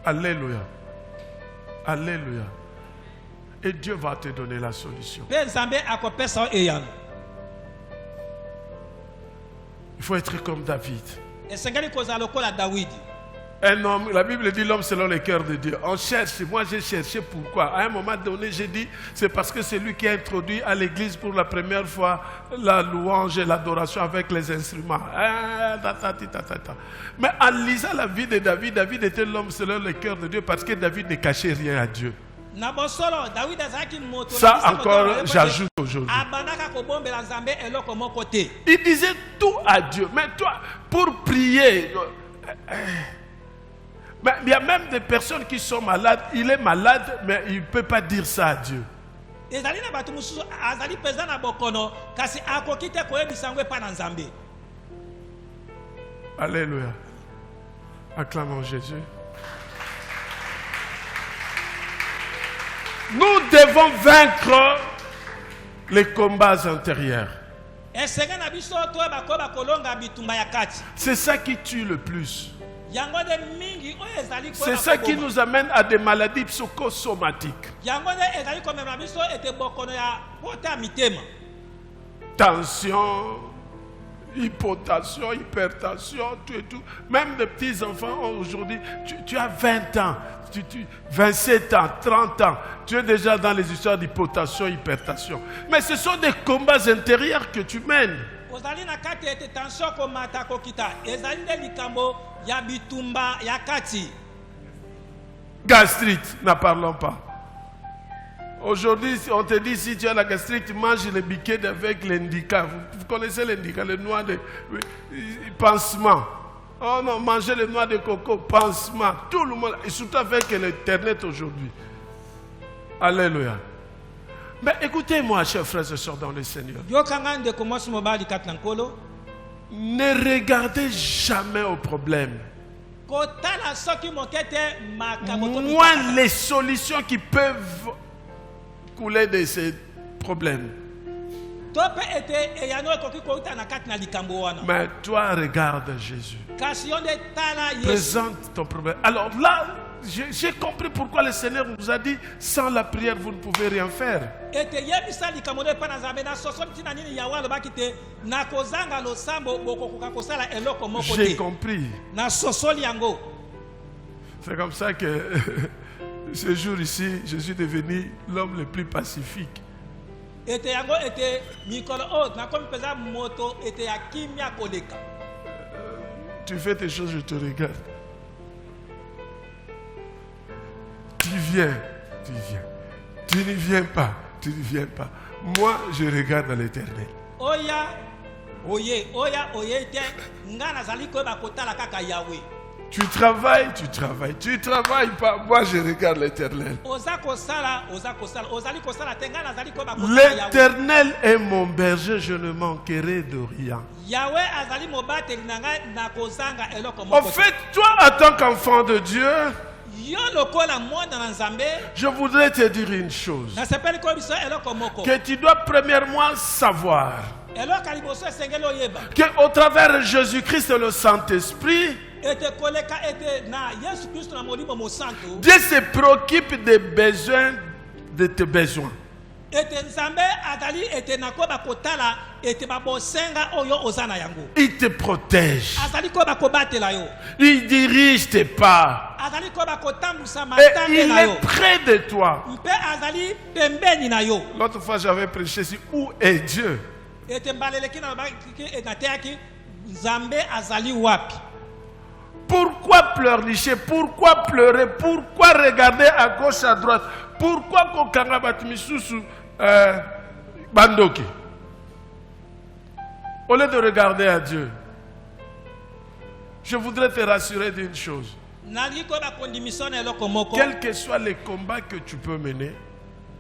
Alléluia. Alléluia. Et Dieu va te donner la solution. Il faut être comme David. Un homme, la Bible dit l'homme selon le cœur de Dieu. On cherche, moi j'ai cherché pourquoi. À un moment donné, j'ai dit, c'est parce que c'est lui qui a introduit à l'église pour la première fois la louange et l'adoration avec les instruments. Mais en lisant la vie de David, David était l'homme selon le cœur de Dieu parce que David ne cachait rien à Dieu. Ça encore, j'ajoute aujourd'hui. Il disait tout à Dieu. Mais toi, pour prier... Mais il y a même des personnes qui sont malades. Il est malade, mais il ne peut pas dire ça à Dieu. Alléluia. Acclamons Jésus. Nous devons vaincre les combats intérieurs. esenga na biso toyeba koyeba kolonga bitumba ya kati C'est ça qui tue le plus. yango nde mingi oyo ezali C'est ça qui nous amène à des maladies psychosomatiques. yango nde ezali komema biso ete bokono ya pota ya mitema Tension, hypotension, hypertension, tout et tout. Même les petits enfants aujourd'hui, tu as 20 ans, 27 ans, 30 ans, tu es déjà dans les histoires d'hypotension, hypertension. Mais ce sont des combats intérieurs que tu mènes. ozali na kati ete tension komata kokita ezali nde likambo ya bitumba ya kati Gastrite, n'en parlons pas. Aujourd'hui, on te dit si tu as la gastrite, tu manges le biquet avec l'indica. Vous connaissez l'indica, le noix de pansement. Oh non, manger le noix de coco, pansement. Tout le monde, et surtout avec l'Internet aujourd'hui. Alléluia. Mais écoutez-moi, chers frères et sœurs dans le Seigneur. yokanga ndeko mwasi mobali kati na nkolo Ne regardez jamais au problème. kotala soki moke te makambo to Moins les solutions qui peuvent couler de ces problèmes. to mpe ete eyano ekoki kouta na kati na likambo wana Mais toi, regarde Jésus. kasi yo nde tala yesu Présente ton problème. Alors là, j'ai compris pourquoi le Seigneur nous a dit, sans la prière, vous ne pouvez rien faire. ete yebisa likambo nde epa na nzambe na soso ntina nini yawe alobaki te na kozanga losambo bokokoka kosala eloko moko J'ai te compris. na sosoli yango C'est comme ça que ce jour ici, je suis devenu l'homme le plus pacifique. ete yango ete mikolo oyo nakomi mpenza moto ete ya kimia koleka Tu fais tes choses, je te regarde. Tu viens, tu viens. Tu ne viens pas, tu ne viens pas. Moi, je regarde à l'Éternel. oya oye te nga nazali koyeba kotala kaka yawe Tu travailles pas. Moi, je regarde l'Éternel. oza kosala ozali kosala te nga nazali koyeba kotala yawe L'Éternel est mon berger, je ne manquerai de rien. yawe azali mobateli na ngai na kozanga eloko En moko te. fait, toi, en tant qu'enfant de Dieu, yo lokola mwana na nzambe je voudrais te dire une chose. nasepeli koyebisa eloko moko Que tu dois premièrement savoir eloko ya liboso esengeli oyeba qu'au travers de Jésus-Christ et le Saint-Esprit, ete koleka ete na yesu kristo na molimo mosantu Dieu se préoccupe des besoins de tes besoins. ete nzambe azali ete nakoyeba kotala ete babosenga oyo oza na yango Il te protège. azali koyeba kobatela yo Il dirige tes pas. azali koyeba kotambwisa Et matambe il na yo est près de toi. mpe azali pembeni na yo L'autre fois, j'avais prêché sur où est Dieu. ete mbaleleki na nateyaki nzambe azali wapi Pourquoi pleurnicher? Pourquoi pleurer? Pourquoi regarder à gauche, à droite? Pourquoi kokanga batimisusu bandoki? Au lieu de regarder à Dieu, je voudrais te rassurer d'une chose. nalingi koyeba kondimisa na eloko moko Quels que soient les combats que tu peux mener,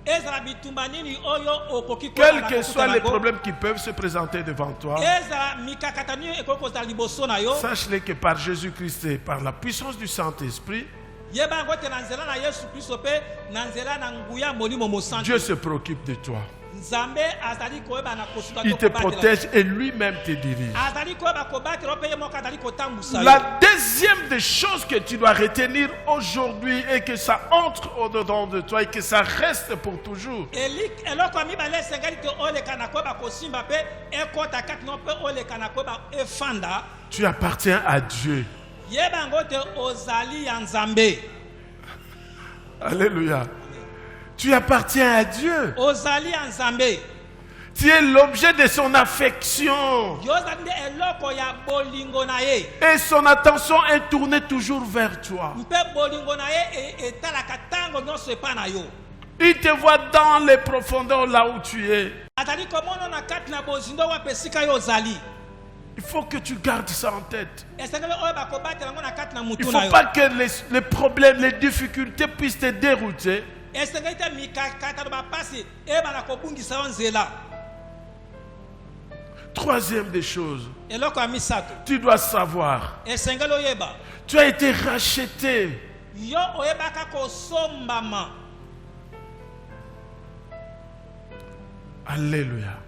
ezala bitumba nini oyo okoki quels que soient les problèmes qui peuvent se présenter devant toi, ezala mikakata nini ekoki kozala liboso na yo sache-le que par Jésus-Christ et par la puissance du Saint-Esprit, yeba yango te na nzela na yesu kristo mpe na nzela na nguya molimo mosantu Dieu se préoccupe de toi. nzambe azali koyeba na kosuka Il to te kobatela protège et lui-même te dirige. azali koyeba kobatela mpe ye moko azali kotambwisa yo La deuxième des choses que tu dois retenir aujourd'hui et que ça entre au-dedans de toi et que ça reste pour toujours, eloko ya mibale esengeli te oleka na koyeba kosimba mpe ekɔta kati no mpe oleka na koyeba efanda tu appartiens à Dieu. yeba yango te ozali ya nzambe Alléluia. Tu appartiens à Dieu. ozali ya nzambe Tu es l'objet de son affection. yo ozali nde eloko ya bolingo na ye Et son attention est tournée toujours vers toi. mpe bolingo na ye etalaka ntango nyonso epa na yo Il te voit dans les profondeurs là où tu es. azali komona na kati na bozindo wape esika yo ozali Il faut que tu gardes ça en tête. esengeli oyo bakobatela yango na kati na Il mutu ne na faut yo pas que les problèmes, les difficultés puissent te dérouter. esengeli te mikakatano bapasi ebana kobungisa yo nzela Troisième des choses, eloko ya misato tu dois savoir, esengeli oyeba tu as été racheté. yo oyebaka kosombama Alléluia.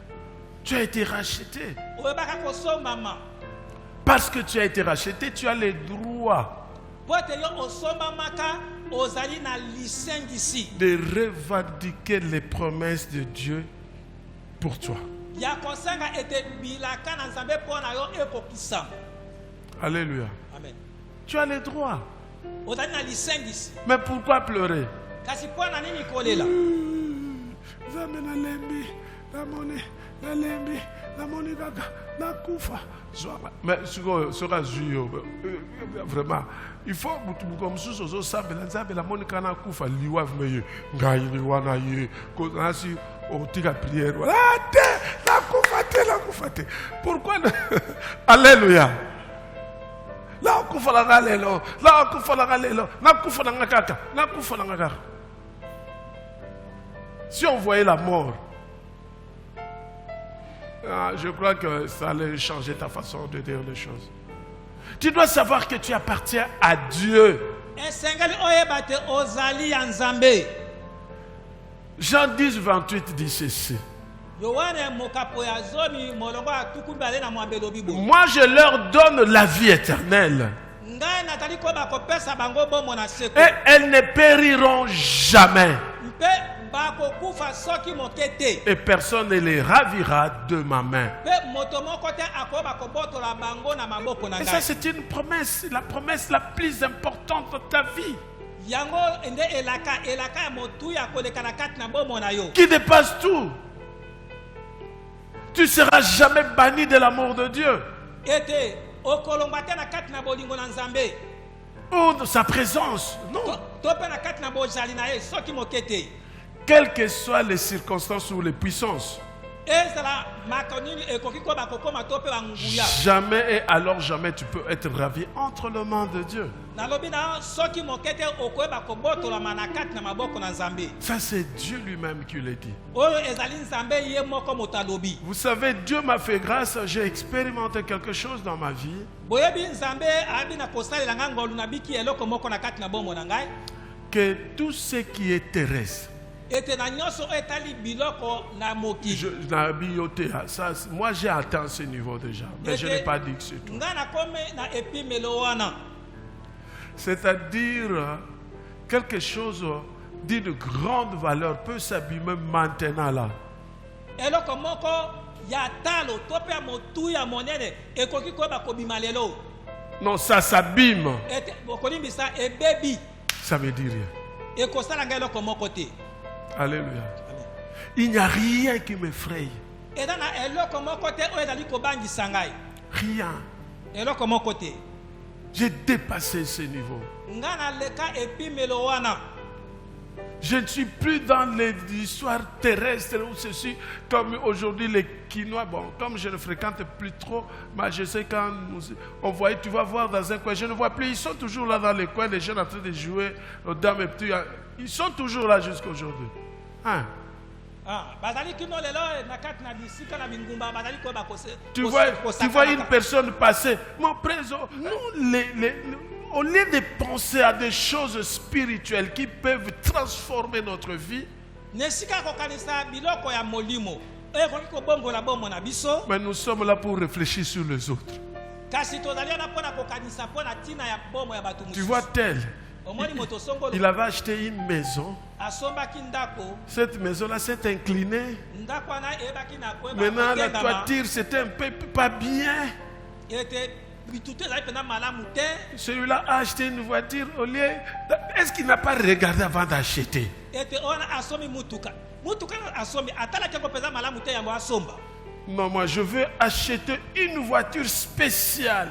Tu as été racheté. oyebaka kosombama Parce que tu as été racheté, tu as les droits po ete yo osombamaka ozali na lisengisi de revendiquer les promesses de Dieu pour toi. ya kosenga ete bilaka na nzambe mpo na yo ekokisama. Alléluia. Amen. Tu as les droits. Ozali na lisengisi Mais pourquoi pleurer? kasi mpo na nini kolela? Zame na lembi, na moni, na lembi, na moni kaka, na kufa. Mais sera juyo. Vraiment, il faut comme sous aux sables, la moni kana kufa liwa vmeye, ngai liwa na ye, konasi au tika prière. Voilà, la kufa te. Pourquoi? Alléluia. La kufa la galelo, la kufa la galelo, na kufa la ngakaka, na kufa la ngakaka. Si on voyait la mort, je crois que ça allait changer ta façon de dire les choses. Tu dois savoir que tu appartiens à Dieu. Esengeli oyeba te ozali ya nzambe. Jean 10, 28 dit ceci. Yohane mokapo ya zomi molongo atukumbi ale na mwambelo bibo. Moi je leur donne la vie éternelle. Ngai natali koba kopesa bango bomo na seko. Et elles ne périront jamais. Mpe bakokufa soki moke te. Et personne ne les ravira de ma main. Mpe moto moko te akoba kobotola bango na maboko na Et ça ngai. c'est une promesse, la promesse la plus importante de ta vie. Yango ende elaka ya motu ya koleka na kati na bomo na yo. Qui dépasse tout. Tu ne seras jamais banni de l'amour de Dieu. Ete okolongwa te na kati na bolingo na nzambe. Ou de sa présence. Non. To pe na kati na bozali na ye soki moke te. Quelles que soient les circonstances ou les puissances. Ezala makonini ekoki koba kokoma to pe banguya. Jamais et alors jamais tu peux être ravi entre les mains de Dieu. Nalobi na soki moke te okoyeba kobotola na kati na maboko na nzambe. Ça c'est Dieu lui-même qui l'a dit. Oyo ezali nzambe ye moko motalobi. Vous savez, Dieu m'a fait grâce, j'ai expérimenté quelque chose dans ma vie. Boyebi nzambe abi na kosalela nga ngolu na biki eloko moko na kati na bomo na ngai. Que tout ce qui est terrestre, Ete na nyonso etali biloko na moki. moi j'ai atteint ce niveau déjà, mais je n'ai pas dit que c'est tout. Nga na kome na epimelo wana. C'est-à-dire, quelque chose d'une grande valeur peut s'abîmer maintenant là. Eloko moko ya talo to pe motu ya monene ekoki koba kobima lelo. Non, ça s'abîme. Ete bokolimbisa ebebi. Ça ne veut dire rien. Ekosala nga eloko moko te. Alléluia. Amen. Il n'y a rien qui m'effraie. Eda na eloko moko te oyo ezali kobangisa ngai. Rien. Eloko moko te. J'ai dépassé ce niveau. Nga na leka epimelo wana. Je ne suis plus dans les histoires terrestres où ceci, comme aujourd'hui les Quinois. Bon, comme je ne fréquente plus trop, mais je sais quand on voit, tu vas voir dans un coin, je ne vois plus, ils sont toujours là dans les coins, les jeunes en train de jouer aux dames et petits. Ils sont toujours là jusqu'à aujourd'hui. Hein? Tu vois une personne passer. Mon présent, nous, au lieu de penser à des choses spirituelles qui peuvent transformer notre vie, mais nous sommes là pour réfléchir sur les autres. Tu vois tel, il avait acheté une maison. Cette maison-là s'est inclinée. Maintenant, la toiture, c'était un peu pas bien. Celui-là a acheté une voiture au lieu. Est-ce qu'il n'a pas regardé avant d'acheter? Non, moi je veux acheter une voiture spéciale.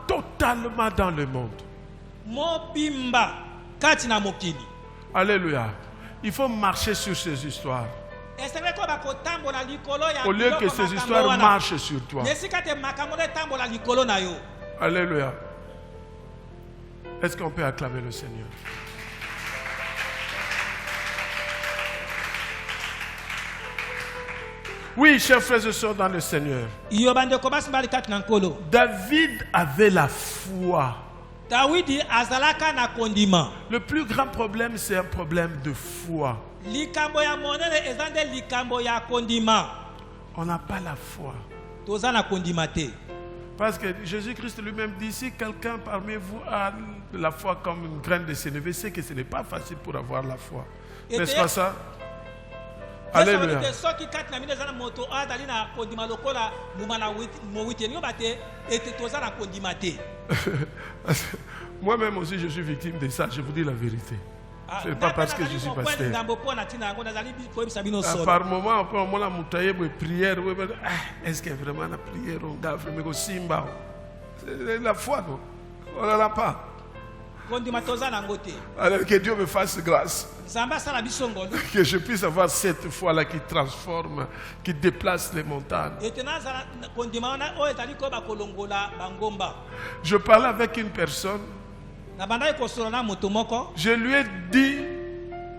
Totalement dans le monde. Alléluia. Il faut marcher sur ces histoires. Au lieu que ces histoires marchent sur toi. Alléluia. Est-ce qu'on peut acclamer le Seigneur? Oui, chers frères et sœurs dans le Seigneur. David avait la foi Dawidi azalaka na kondima. Le plus grand problème, c'est un problème de foi. Likambo ya monene ezande likambo ya kondima. On n'a pas la foi. Toza na kondima te. Parce que Jésus-Christ lui-même dit, si quelqu'un parmi vous a la foi comme une graine de sénévé, c'est que ce n'est pas facile pour avoir la foi. N'est-ce pas ça? Alléluia. Moi-même aussi, je suis victime de ça. Je vous dis la vérité. Ce n'est pas parce que je suis pasteur. Par moment, après, on a moutaillé mes prières. Est-ce que vraiment la prière, on a fait mes simba? C'est la foi, non? On n'en a pas. Alors que Dieu me fasse grâce. Que je puisse avoir cette foi-là qui transforme, qui déplace les montagnes. Je parlais avec une personne. Je lui ai dit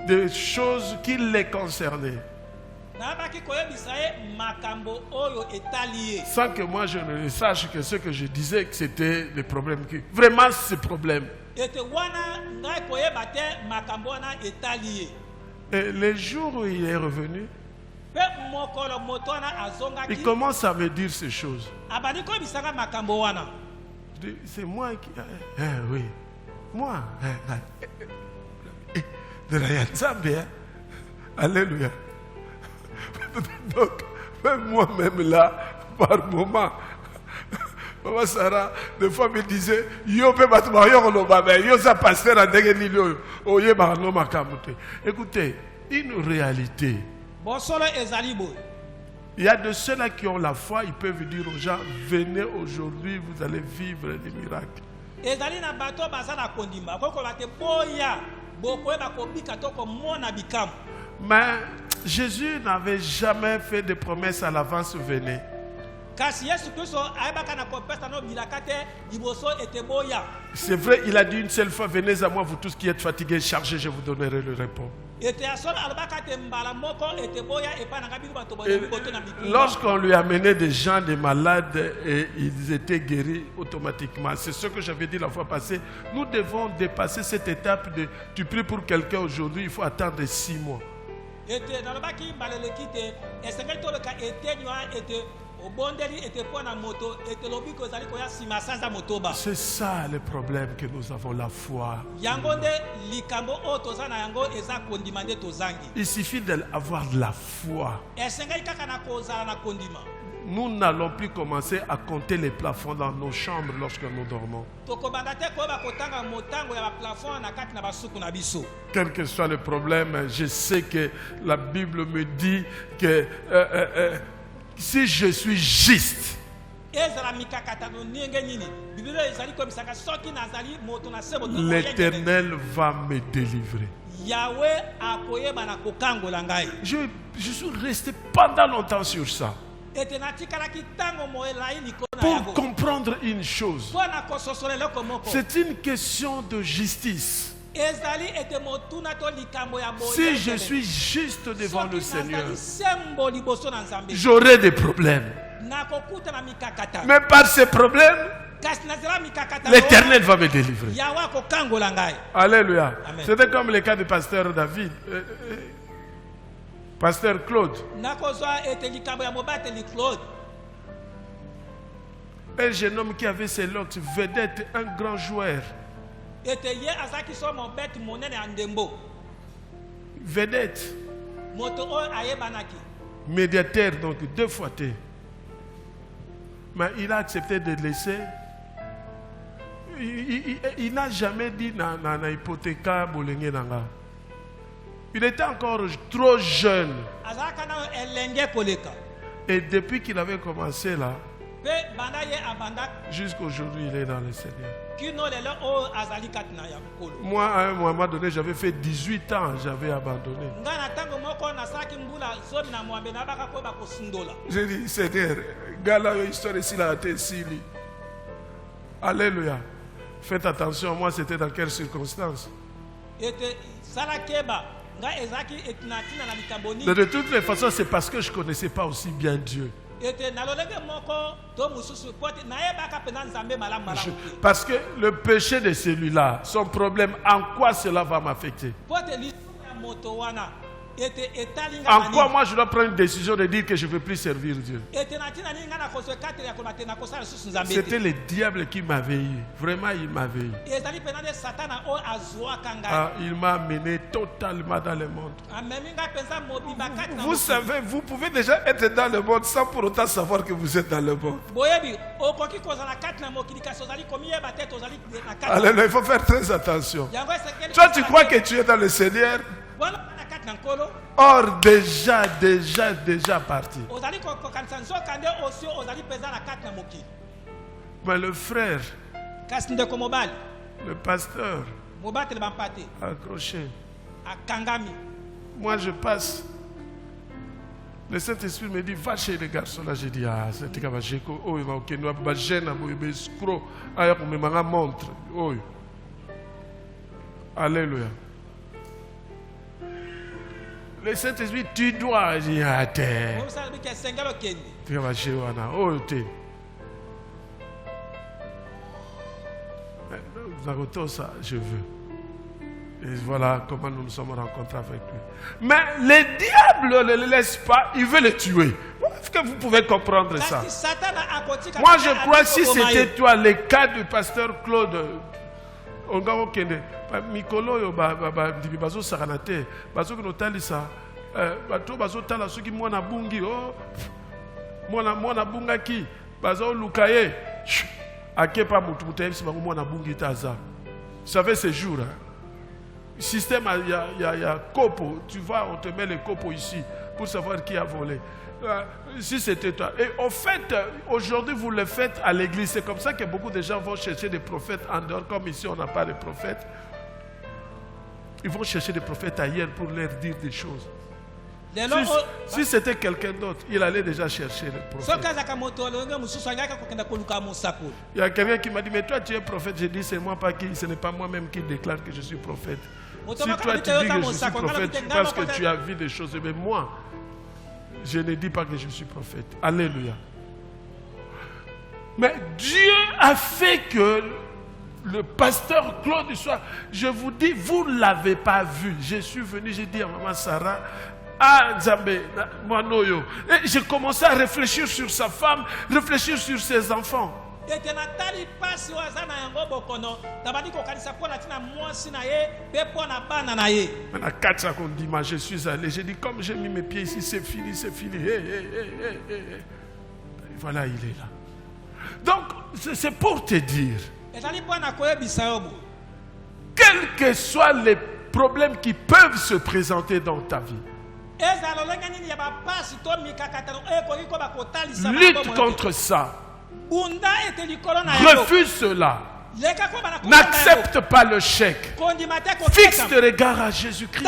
des choses qui les concernaient. Sans que moi je ne sache que ce que je disais, que c'était des problèmes. Vraiment, ces problèmes. Et le jour où il est revenu, il commence à me dire ces choses. C'est moi qui... oui. Moi. De la Zambie. Alléluia. Donc, même moi-même là, par moment, Maman Sarah, des fois me disait, yo pe batuma yo no ba yo ça pasteur à ndenge ni yo oye ba no makamute. Écoutez, une réalité. Il y a de ceux-là qui ont la foi, ils peuvent dire aux gens, venez aujourd'hui, vous allez vivre des miracles. Mais Jésus n'avait jamais fait de promesses à l'avance, venez. C'est vrai, il a dit une seule fois, venez à moi, vous tous qui êtes fatigués, chargés, je vous donnerai le repos. Et lorsqu'on lui amenait des gens, des malades, et ils étaient guéris automatiquement. C'est ce que j'avais dit la fois passée. Nous devons dépasser cette étape de tu pries pour quelqu'un aujourd'hui, il faut attendre 6 mois. C'est ça le problème que nous avons, la foi. Il suffit d'avoir de la foi. Nous n'allons plus commencer à compter les plafonds dans nos chambres lorsque nous dormons. Quel que soit le problème, je sais que la Bible me dit que si je suis juste, l'Éternel va me délivrer. Je suis resté pendant longtemps sur ça. Pour comprendre une chose, c'est une question de justice. Si je suis juste devant le Seigneur, j'aurai des problèmes. Mais par ces problèmes, l'Éternel va me délivrer. Alléluia. C'était comme le cas du pasteur David. Pasteur Claude. Un jeune homme qui avait ses locks, vedette, un grand joueur. Vedette. Médiateur, donc 2 fois T. Mais il a accepté de laisser. Il n'a jamais dit na hypothéca bolenge nanga. Il était encore trop jeune. Et depuis qu'il avait commencé là, jusqu'à aujourd'hui, il est dans le Seigneur. Moi, à un moment donné, j'avais fait 18 ans, j'avais abandonné. J'ai dit, Seigneur, gala histoire ici là, alléluia. Faites attention, moi c'était dans quelles circonstances? De toutes les façons, c'est parce que je ne connaissais pas aussi bien Dieu. Parce que le péché de celui-là, son problème, en quoi cela va m'affecter? En quoi moi je dois prendre une décision de dire que je ne veux plus servir Dieu? C'était le diable qui m'avait eu. Vraiment, il m'avait eu. Il m'a amené totalement dans le monde. Vous savez, vous pouvez déjà être dans le monde sans pour autant savoir que vous êtes dans le monde. Alors, il faut faire très attention. Toi, tu crois que tu es dans le Seigneur? Or, déjà parti. Mais le frère, le pasteur, accroché. Moi, je passe. Le Saint-Esprit me dit, va chez les garçons là. J'ai dit, ah, c'est un gars, oh, il va au Kenya, il va gêner, il va escroc, il va me montre. Oh. Alléluia. Le Saint-Esprit, tu dois dire à terre. Tu vas chez Wana. Oh, tu. Ça, je veux. Et voilà comment nous nous sommes rencontrés avec lui. Mais le diable ne le laisse pas, il veut le tuer. Est-ce que vous pouvez comprendre ça? Moi, je crois que si c'était toi, le cas du pasteur Claude, mikolo yo ndibi bazo sakanate bazo kinotalisa bato bazo tala soki mwana bungi oh mwana bungaki bazo lukaye akepa mutu mutayebisi bango mwana bungi taza. Vous savez ces jours système il y a copo, tu vois, on te met les copos ici pour savoir qui a volé. Si c'était toi. Et au fait, aujourd'hui, vous le faites à l'église. C'est comme ça que beaucoup de gens vont chercher des prophètes en dehors. Comme ici, on n'a pas de prophètes. Ils vont chercher des prophètes ailleurs pour leur dire des choses. Si c'était quelqu'un d'autre, il allait déjà chercher le prophète. Il y a quelqu'un qui m'a dit, mais toi, tu es prophète. J'ai dit, ce n'est pas moi-même qui déclare que je suis prophète. Si toi, tu dis que je suis prophète, tu penses que tu as vu des choses. Mais moi, je ne dis pas que je suis prophète. Alléluia. Mais Dieu a fait que le pasteur Claude soit... Je vous dis, vous ne l'avez pas vu. Je suis venu, j'ai dit à maman Sarah, ah Nzambe, Manoyo. Et j'ai commencé à réfléchir sur sa femme, réfléchir sur ses enfants. Maintenant, 4 ans qu'on dit, je suis allé, j'ai dit, comme j'ai mis mes pieds ici, c'est fini, c'est fini. Et voilà, il est là. Donc, c'est pour te dire, quels que soient les problèmes qui peuvent se présenter dans ta vie, lutte contre ça. Refuse cela. N'accepte pas le chèque. Fixe tes regards à Jésus-Christ.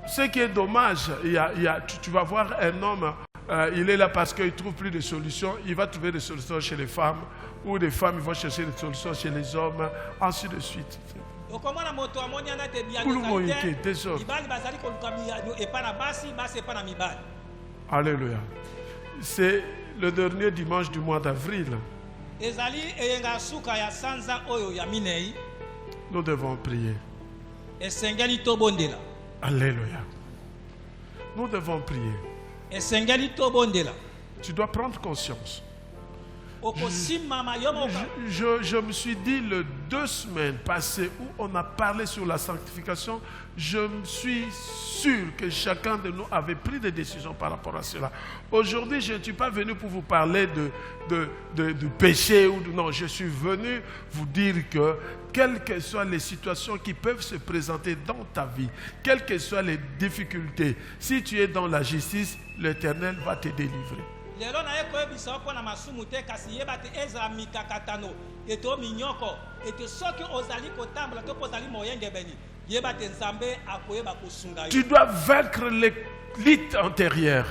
Ce qui est dommage, tu vas voir un homme, il est là parce qu'il ne trouve plus de solutions. Il va trouver des solutions chez les femmes, ou des femmes vont chercher des solutions chez les hommes, ainsi de suite. Alléluia. C'est le dernier dimanche du mois d'avril. Nous devons prier. Alléluia. Nous devons prier. Tu dois prendre conscience. Je me suis dit les 2 semaines passées où on a parlé sur la sanctification, je me suis sûr que chacun de nous avait pris des décisions par rapport à cela. Aujourd'hui, je ne suis pas venu pour vous parler du péché ou non, je suis venu vous dire que quelles que soient les situations qui peuvent se présenter dans ta vie, quelles que soient les difficultés, si tu es dans la justice, l'Éternel va te délivrer. Tu dois vaincre les luttes antérieures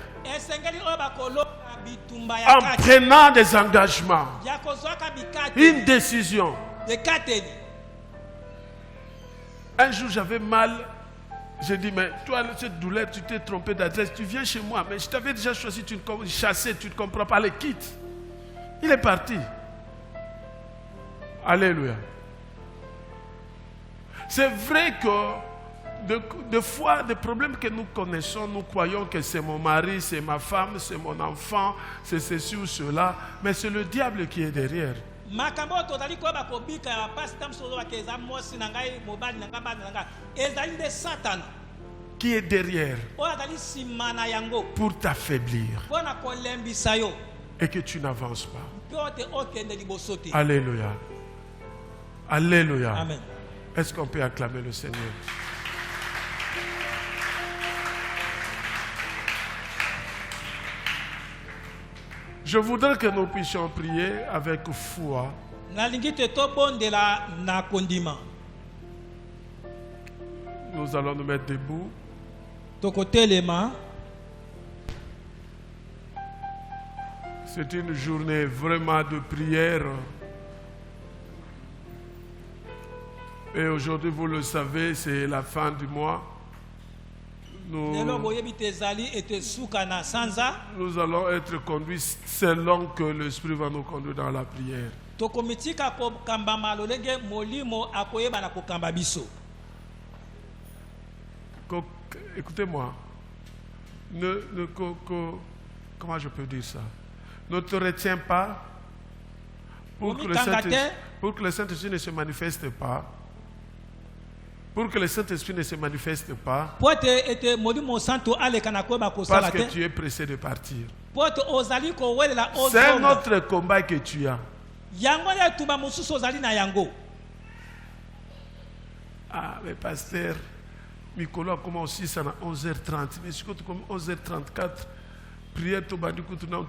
en prenant des engagements, une décision. Un jour j'avais mal J'ai dit, mais toi, cette douleur, tu t'es trompé d'adresse, tu viens chez moi, mais je t'avais déjà choisi, tu ne chassais, tu ne comprends pas, les quittes. Il est parti. Alléluia. C'est vrai que des fois, des problèmes que nous connaissons, nous croyons que c'est mon mari, c'est ma femme, c'est mon enfant, c'est ceci ou cela, mais c'est le diable qui est derrière. Makambo tozali koyeba kobika ya pasi tamsozo bakeza mosi na ngai mobali na ngai bana na ngai ezali nde Satan Qui est derrière oyo azali nsima na yango pour t'affaiblir mpona kolembisa yo et que tu n'avances pas. mpe ote okende liboso te. Alléluia. Alléluia. Amen. Est-ce qu'on peut acclamer le Seigneur? Je voudrais que nous puissions prier avec foi. nalingi te tobondela na kondima. Nous allons nous mettre debout. Tokotelema. C'est une journée vraiment de prière. Et aujourd'hui, vous le savez, c'est la fin du mois. lelo boyebi te ezali ete suka na sanza Nous allons être conduits selon que l'Esprit va nous conduire dans la prière. tokomitika kokambama lolenge molimo akoyeba na kokamba biso. Écoutez-moi. Comment je peux dire ça? Ne te retiens pas pour que le Saint-Esprit ne se manifeste pas. Pour que le Saint-Esprit ne se manifeste pas. Parce que tu es pressé de partir. C'est un autre combat que tu as. Ah, mais pasteur, Mikolo a commencé à 11h30. Mais c'est comme 11h34. Prière tout bas du coup, tu as à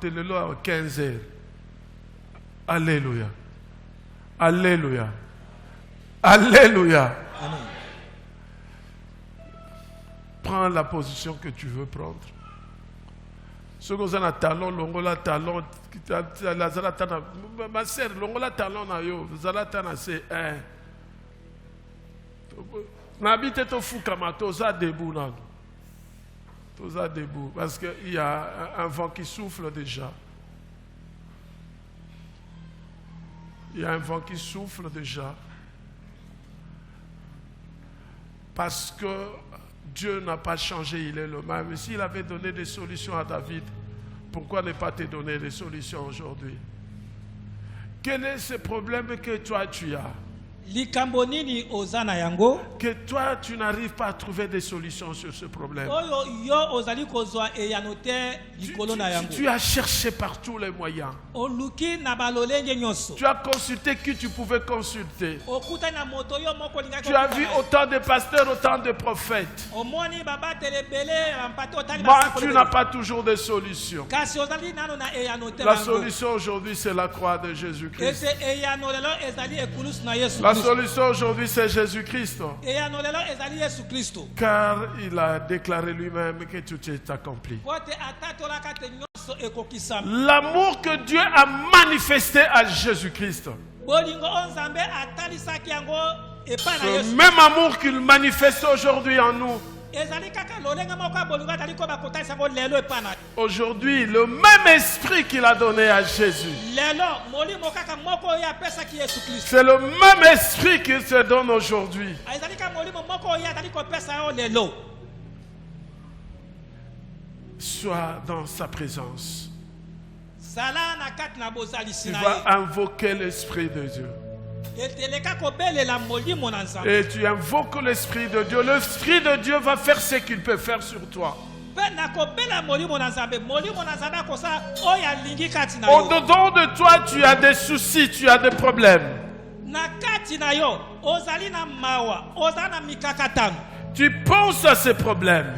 15h. Alléluia. Alléluia. Alléluia. Amen. Prends la position que tu veux prendre. Ce que vous avez talon, l'ongola talon, ma sœur, l'ongola talon na yo, vous allez t'en c'est un. N'habitez pas fou comme toza debout là. Toza debout parce qu'il y a un vent qui souffle déjà. Il y a un vent qui souffle déjà. Parce que Dieu n'a pas changé, il est le même. S'il avait donné des solutions à David, pourquoi ne pas te donner des solutions aujourd'hui? Quel est ce problème que toi tu as? Que toi tu n'arrives pas à trouver des solutions sur ce problème. Tu as cherché par tous les moyens. Tu as consulté qui tu pouvais consulter. Tu as vu autant de pasteurs, autant de prophètes. Mais tu n'as pas toujours de solution. La solution aujourd'hui c'est la croix de Jésus-Christ. La solution aujourd'hui c'est Jésus-Christ. Car il a déclaré lui-même que tout est accompli. L'amour que Dieu a manifesté à Jésus-Christ, ce même amour qu'il manifeste aujourd'hui en nous, aujourd'hui, le même esprit qu'il a donné à Jésus, c'est le même esprit qu'il se donne aujourd'hui. Sois dans sa présence. Tu vas invoquer l'esprit de Dieu. Et tu invoques l'Esprit de Dieu. L'Esprit de Dieu va faire ce qu'il peut faire sur toi. Au-dedans de toi, tu as des soucis, tu as des problèmes. Tu penses à ces problèmes.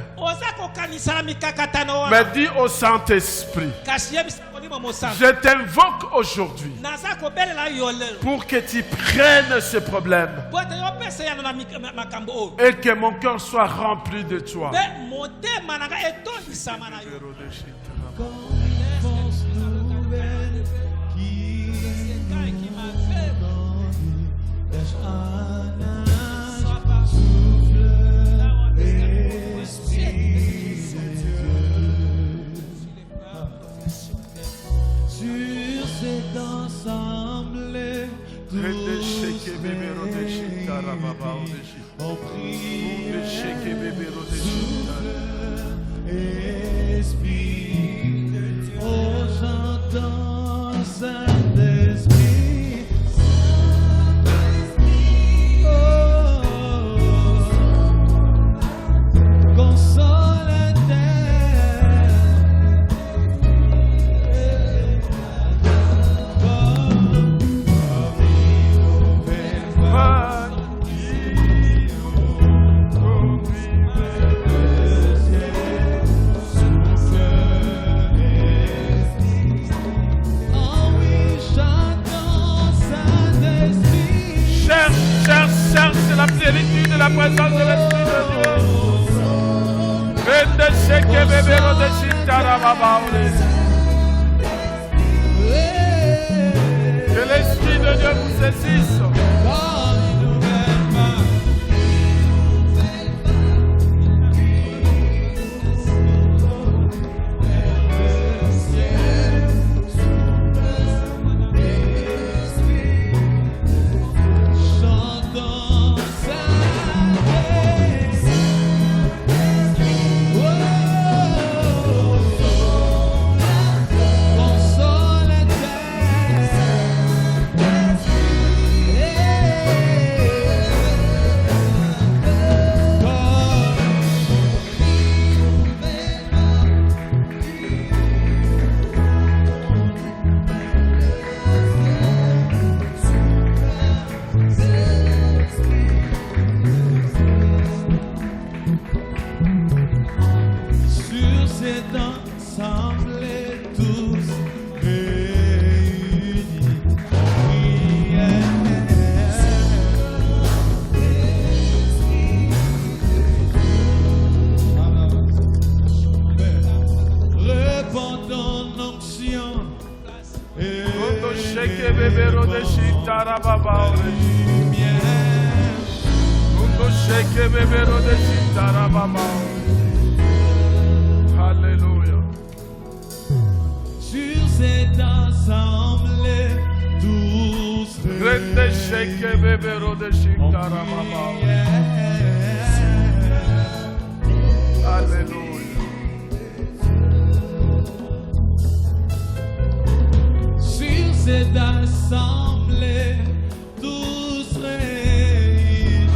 Mais dis au Saint-Esprit, je t'invoque aujourd'hui pour que tu prennes ce problème et que mon cœur soit rempli de toi. On prie, Esprit, oh j'entends Saint-Esprit, oh, la plénitude de la présence de l'Esprit de Dieu. Que l'Esprit de Dieu vous saisisse. Alléluia. Sur cette assemblée, tous Alléluia. Sur cette assemblée, tous réunis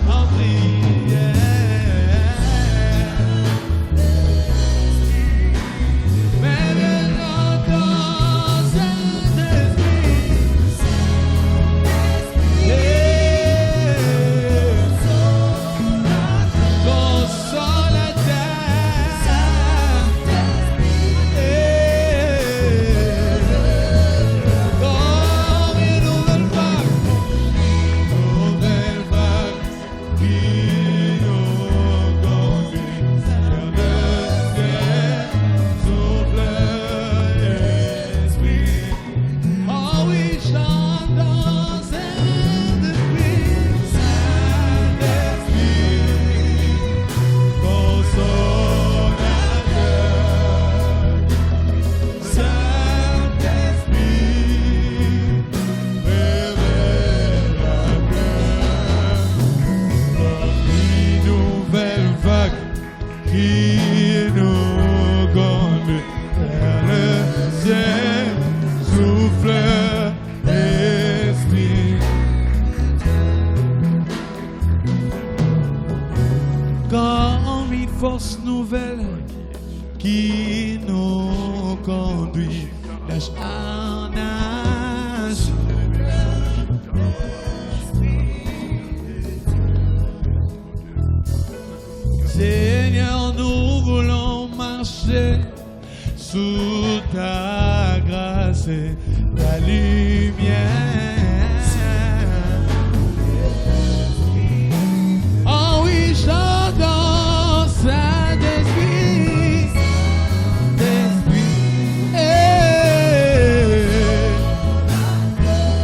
en prière. Force nouvelle qui nous conduit d'âge en âge. Seigneur, nous voulons marcher sous ta grâce et ta lumière. Oh oui, j'entends Saint-Esprit,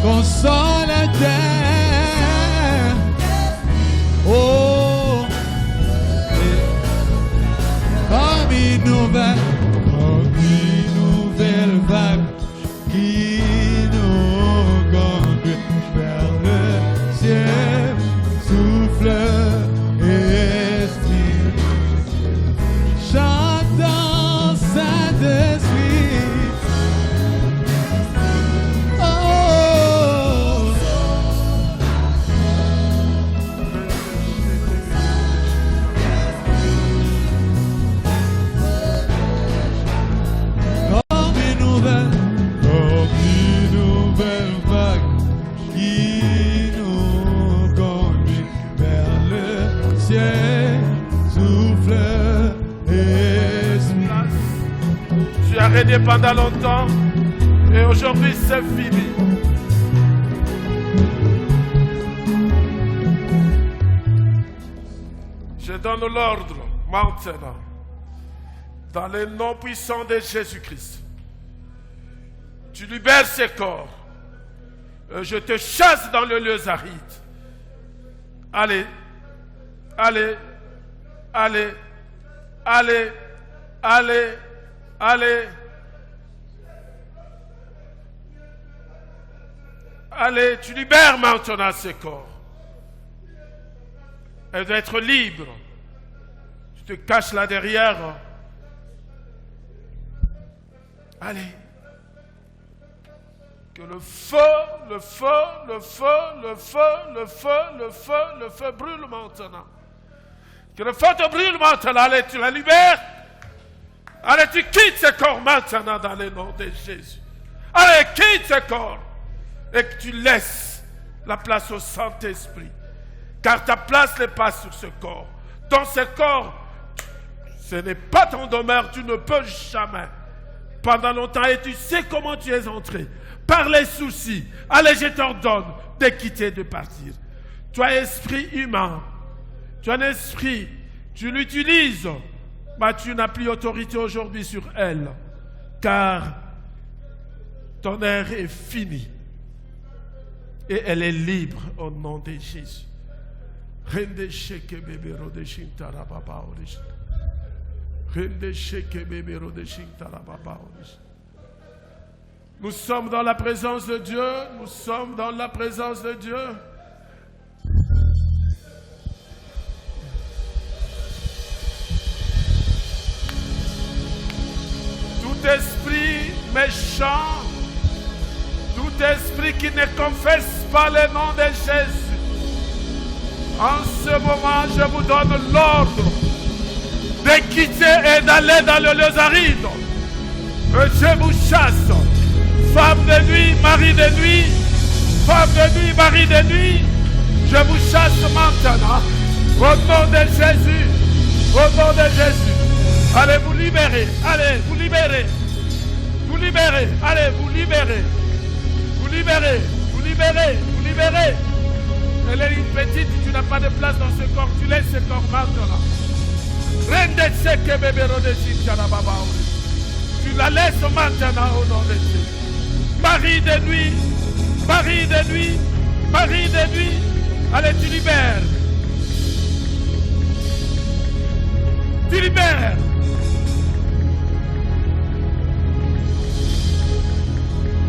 consolateur, oh, comme une nouvelle vague qui régné pendant longtemps et aujourd'hui c'est fini. Je donne l'ordre maintenant, dans le nom puissant de Jésus-Christ. Tu libères ces corps. Je te chasse dans le lieu aride. Allez, allez, allez, allez, allez, allez. Allez, tu libères maintenant ces corps. Elle doit être libre. Tu te caches là derrière. Allez. Que le feu, le feu, le feu, le feu, le feu, le feu, le feu brûle maintenant. Que le feu te brûle maintenant. Allez, tu la libères. Allez, tu quittes ce corps maintenant dans le nom de Jésus. Allez, quitte ce corps. Et que tu laisses la place au Saint-Esprit. Car ta place n'est pas sur ce corps. Dans ce corps, ce n'est pas ton demeure, tu ne peux jamais. Pendant longtemps, et tu sais comment tu es entré. Par les soucis. Allez, je t'ordonne de quitter, de partir. Tu as esprit humain. Tu as un esprit. Tu l'utilises. Mais tu n'as plus autorité aujourd'hui sur elle. Car ton air est fini. Et elle est libre au nom de Jésus. Nous sommes dans la présence de Dieu. Nous sommes dans la présence de Dieu. Tout esprit méchant, tout esprit qui ne confesse pas le nom de Jésus, en ce moment, je vous donne l'ordre de quitter et d'aller dans le lieu aride. Je vous chasse. Femme de nuit, mari de nuit, femme de nuit, mari de nuit, je vous chasse maintenant. Au nom de Jésus, au nom de Jésus. Allez vous libérer, allez vous libérer, vous libérer, allez vous libérer, vous libérer, vous libérer, vous libérer. Elle est une petite, tu n'as pas de place dans ce corps, tu laisses ce corps maintenant. Tu la laisses maintenant au nom de Dieu. Marie de nuit, Marie de nuit, Marie de nuit, allez, tu libères. Tu libères.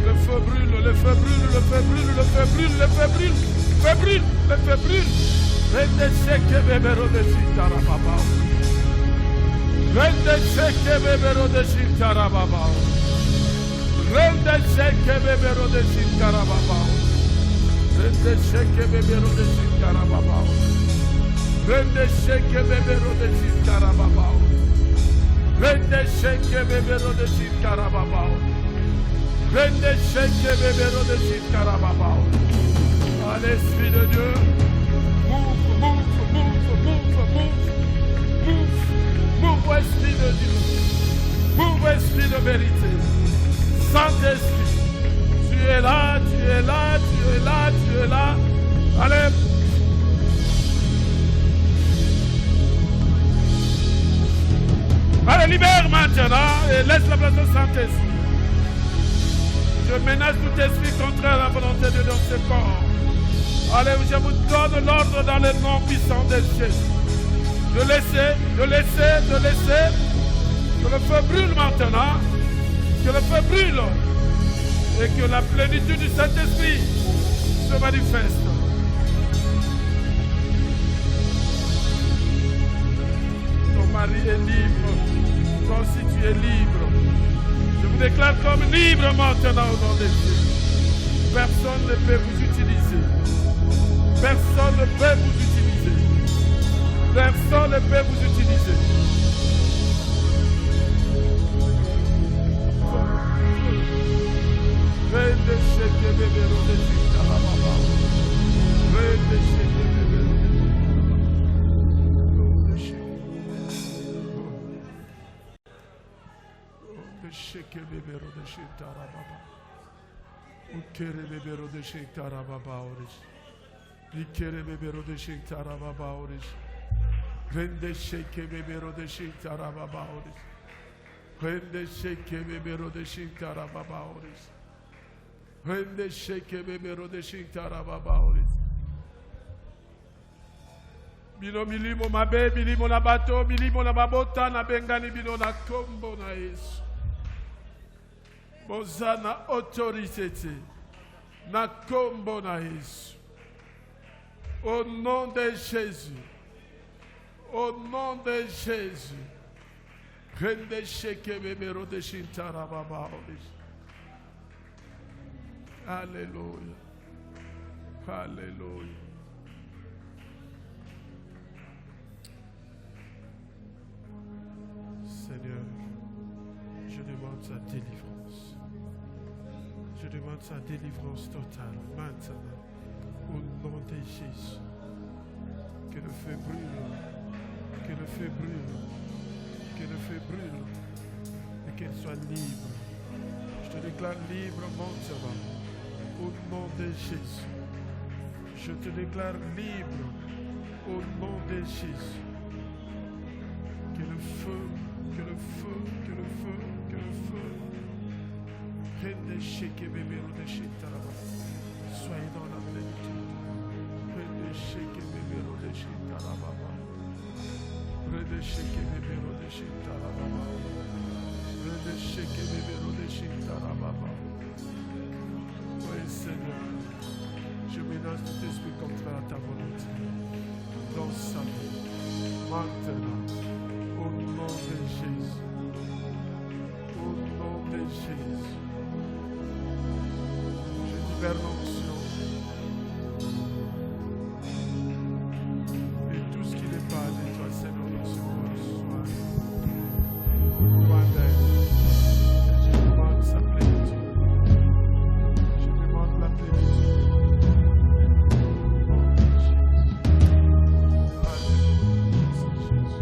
Le feu brûle, le feu brûle, le feu brûle, le feu brûle, le feu brûle. Le feu brûle, le feu brûle. Rende seke bebero de sintara baba. Rende seke bebero de sintara baba. Rende seke bebero de sintara baba. Rende seke bebero de sintara baba. Rende seke bebero de sintara baba. Rende seke bebero de sintara baba. Rende seke bebero de sintara baba. À l'Esprit de Dieu, move, move, move, move, move, move, move, Esprit de Dieu, move, Esprit de vérité, Saint-Esprit, tu es là, tu es là, tu es là, tu es là, allez. Allez, libère maintenant et laisse la place au Saint-Esprit. Je menace tout esprit contraire à la volonté de Dieu dans ce corps. Allez, je vous donne l'ordre dans le nom puissant de Jésus. De laisser, de laisser, de laisser. Que le feu brûle maintenant. Que le feu brûle. Et que la plénitude du Saint-Esprit se manifeste. Ton mari est libre. Toi aussi tu es libre. Je vous déclare comme libre maintenant au nom de Dieu. Personne ne peut vous utiliser. Personne ne peut vous utiliser. Personne ne peut vous utiliser. sheke bebero de shintara baba. Ukere bebero de shintara baba orish. Ikere bebero de shintara baba orish. Rende sheke bebero de shintara baba orish. Rende sheke bebero de shintara baba orish. Rende sheke bebero de shintara baba orish. Bino milimo mabe, milimo na bato, milimo na babota, na bengani bino na kombo na Yesu. Boza na autorité, na kombo na Yesu. Au nom de Jésus. Au nom de Jésus. Rende sheke bebero de shintara baba orish. Alléluia. Alléluia. Seigneur, je demande sa délivrance. Je demande sa délivrance totale maintenant. Au nom de Jésus. Que le feu brûle. Que le feu brûle. Que le feu brûle. Et qu'elle soit libre. Je te déclare libre maintenant. Au nom de Jésus. Je te déclare libre. Au nom de Jésus. Que le feu. Que le feu, que le feu, que le feu. Rende sheke bebero de shintara. Soyez dans la plénitude. Rende sheke bebero de shintara baba. Rende sheke bebero de shintara baba. Rende sheke bebero de shintara baba. Oui, Seigneur, je menace tout esprit contraire à ta volonté. Dans sa vie. Maintenant. Au nom de Jésus. Au nom de Jésus. Je libère l'onction. Et tout ce qui n'est pas de toi, Seigneur, dans ce monde, soit loin d'elle. Je demande sa plénitude. Je demande la plénitude. Au nom de Jésus. Alléluia. Jésus.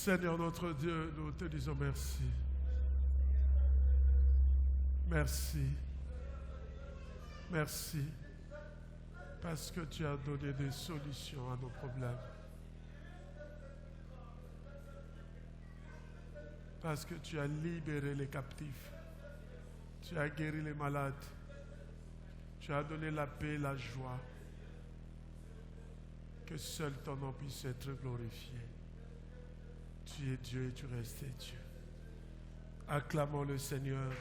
Seigneur notre Dieu, nous te disons merci. Merci. Merci. Parce que tu as donné des solutions à nos problèmes. Parce que tu as libéré les captifs. Tu as guéri les malades. Tu as donné la paix et la joie. Que seul ton nom puisse être glorifié. Tu es Dieu et tu restes Dieu. Acclamons le Seigneur.